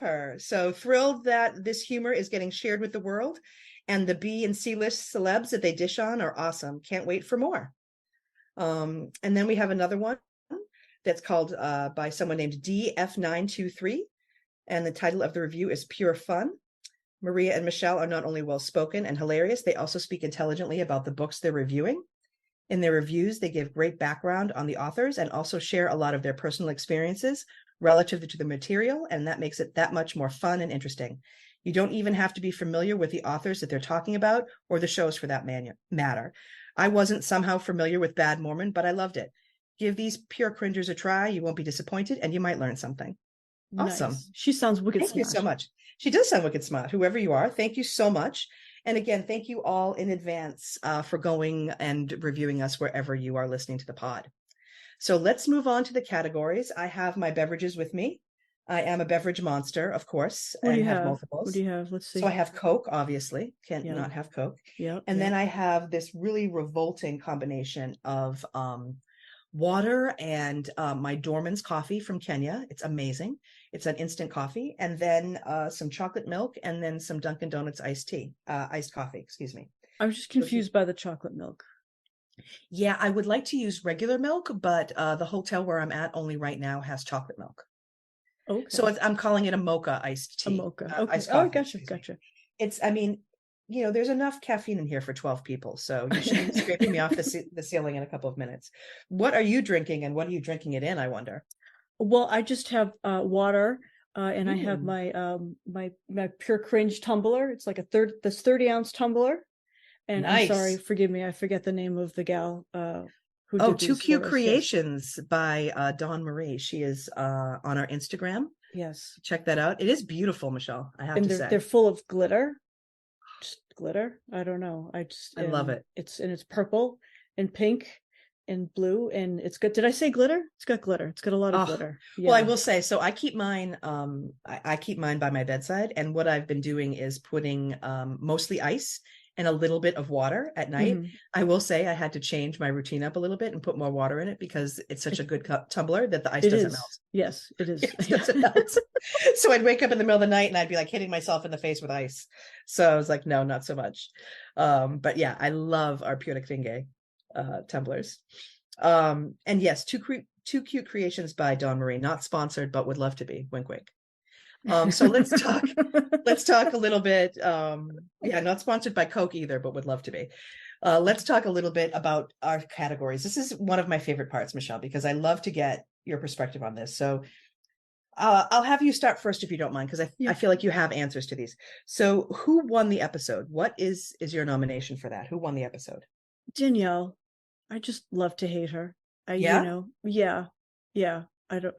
her. So thrilled that this humor is getting shared with the world, and the B and C list celebs that they dish on are awesome. Can't wait for more. And then we have another one that's called by someone named DF923. And the title of the review is Pure Fun. Maria and Michelle are not only well-spoken and hilarious, they also speak intelligently about the books they're reviewing. In their reviews, they give great background on the authors and also share a lot of their personal experiences relative to the material, and that makes it that much more fun and interesting. You don't even have to be familiar with the authors that they're talking about or the shows for that matter. I wasn't somehow familiar with Bad Mormon, but I loved it. Give these pure cringers a try. You won't be disappointed, and you might learn something. Awesome. Nice. She sounds wicked smart. Thank you so much. She does sound wicked smart, whoever you are. Thank you so much. And again, thank you all in advance for going and reviewing us wherever you are listening to the pod. So let's move on to the categories. I have my beverages with me. I am a beverage monster, of course, and have multiples. What do you have? Let's see. So I have Coke, obviously. Can't not have Coke. Yeah. And then I have this really revolting combination of water and my Dorman's coffee from Kenya. It's amazing. It's an instant coffee. And then some chocolate milk, and then some Dunkin' Donuts iced coffee, excuse me. I was just confused by the chocolate milk. Yeah, I would like to use regular milk, but the hotel where I'm at only right now has chocolate milk. Okay. So I'm calling it a mocha iced tea. A mocha. Okay. Iced coffee, Gotcha. It's, I mean, there's enough caffeine in here for 12 people. So you should be scraping me off the ceiling in a couple of minutes. What are you drinking, and what are you drinking it in, I wonder? Well, I just have water, and I have my my Pure Cringe tumbler. It's like this 30-ounce tumbler. And nice. I'm sorry, forgive me, I forget the name of the gal who did Too Cute Creations by Dawn Marie. She is on our Instagram. Yes. Check that out. It is beautiful, Michelle, I have to say. They're full of glitter. Just glitter. I don't know. I love it. It's purple and pink and blue, and it's good. Did I say glitter? It's got glitter. It's got a lot of glitter. Yeah. Well, I will say, so I keep mine I keep mine by my bedside, and what I've been doing is putting mostly ice and a little bit of water at night. Mm-hmm. I will say I had to change my routine up a little bit and put more water in it because it's such a good tumbler that the ice doesn't melt. Yes, it is. It doesn't melt. So I'd wake up in the middle of the night and I'd be like hitting myself in the face with ice. So I was like, no, not so much. But yeah, I love our Pure Cringe tumblers. And yes, Too Cute Creations by Dawn Marie, not sponsored, but would love to be. Wink, wink. So let's talk a little bit. Not sponsored by Coke either, but would love to be. Let's talk a little bit about our categories. This is one of my favorite parts, Michelle, because I love to get your perspective on this. So I'll have you start first if you don't mind, because I feel like you have answers to these. So who won the episode? What is your nomination for that? Who won the episode? Danielle. I just love to hate her. Yeah. I don't.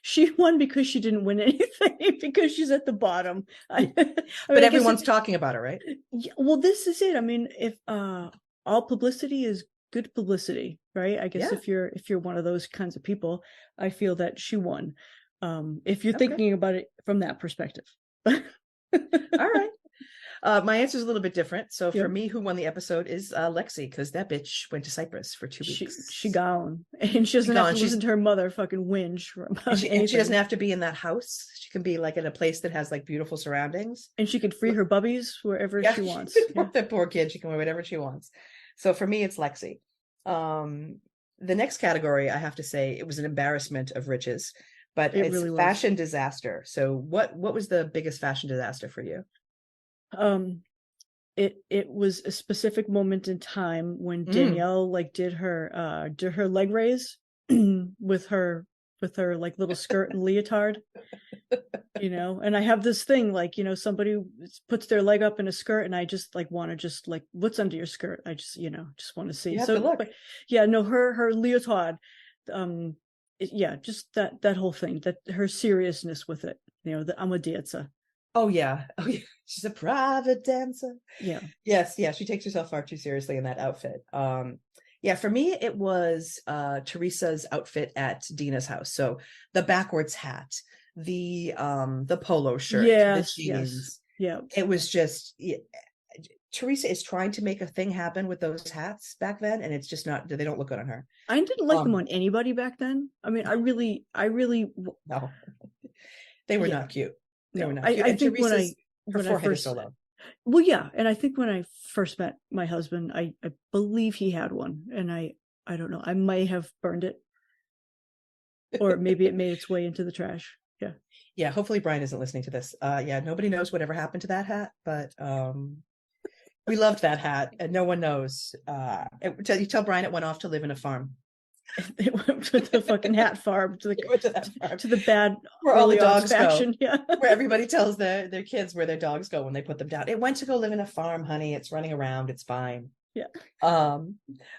She won because she didn't win anything, because she's at the bottom. But everyone's talking about her, right? Yeah, well, this is it. I mean, if all publicity is good publicity, right? I guess if you're one of those kinds of people, I feel that she won. If you're thinking about it from that perspective. All right. My answer is a little bit different. So for me, who won the episode is Lexi, because that bitch went to Cyprus for 2 weeks. She gone, and she doesn't have to listen to her mother fucking whinge about anything. And she doesn't have to be in that house. She can be like in a place that has like beautiful surroundings, and she could free her bubbies wherever she wants. That poor kid, she can wear whatever she wants. So for me, it's Lexi. The next category, I have to say, it was an embarrassment of riches, but it's really fashion disaster. So what was the biggest fashion disaster for you? It was a specific moment in time when Danielle did her leg raise with her like little skirt and leotard, and I have this thing, somebody puts their leg up in a skirt and I just want to what's under your skirt? I just want to see. You have to look. But yeah, no, her leotard, just that whole thing, that her seriousness with it, I'm a dancer. Oh yeah. She's a private dancer. Yeah. Yes. She takes herself far too seriously in that outfit. For me, it was Teresa's outfit at Dina's house. So the backwards hat, the polo shirt, the jeans. Yeah. It was just Teresa is trying to make a thing happen with those hats back then, and it's just not. They don't look good on her. I didn't like them on anybody back then. I mean, I really no. They were not cute. No, I think when I first so low. Well, yeah, and I think when I first met my husband, I believe he had one, and I I don't know. I might have burned it, or maybe it made its way into the trash. Yeah. Yeah. Hopefully Brian isn't listening to this. Yeah. Nobody knows whatever happened to that hat, but we loved that hat, and no one knows. You tell Brian it went off to live in a farm. It went to the fucking hat farm, to the bad where all the dogs fashion. Go. Yeah. Where everybody tells their kids where their dogs go when they put them down. It went to go live in a farm, honey. It's running around. It's fine. Yeah. All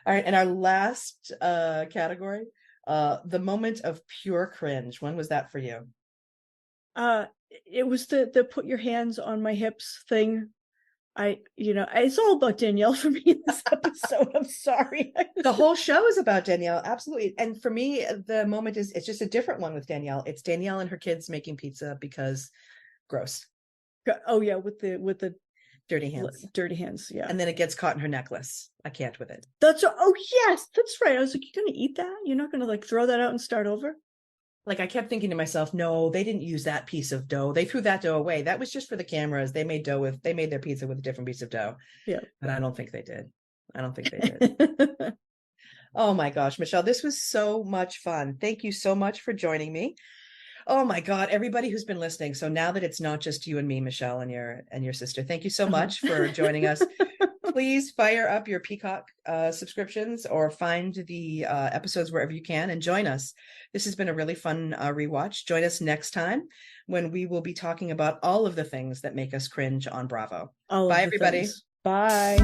right. And our last category, the moment of pure cringe. When was that for you? It was the put your hands on my hips thing. It's all about Danielle for me in this episode. I'm sorry. The whole show is about Danielle. Absolutely. And for me, the moment it's just a different one with Danielle. It's Danielle and her kids making pizza because gross. Oh yeah. With the dirty hands. Yeah. And then it gets caught in her necklace. I can't with it. Oh yes, that's right. I was like, you're going to eat that? You're not going to like throw that out and start over? Like I kept thinking to myself, no, they didn't use that piece of dough. They threw that dough away. That was just for the cameras. They made their pizza with a different piece of dough. Yeah. But I don't think they did. Oh my gosh, Michelle, this was so much fun. Thank you so much for joining me. Oh my God, everybody who's been listening. So now that it's not just you and me, Michelle, and your sister, thank you so much for joining us. Please fire up your Peacock subscriptions or find the episodes wherever you can and join us. This has been a really fun rewatch. Join us next time when we will be talking about all of the things that make us cringe on Bravo. Bye, everybody. Bye.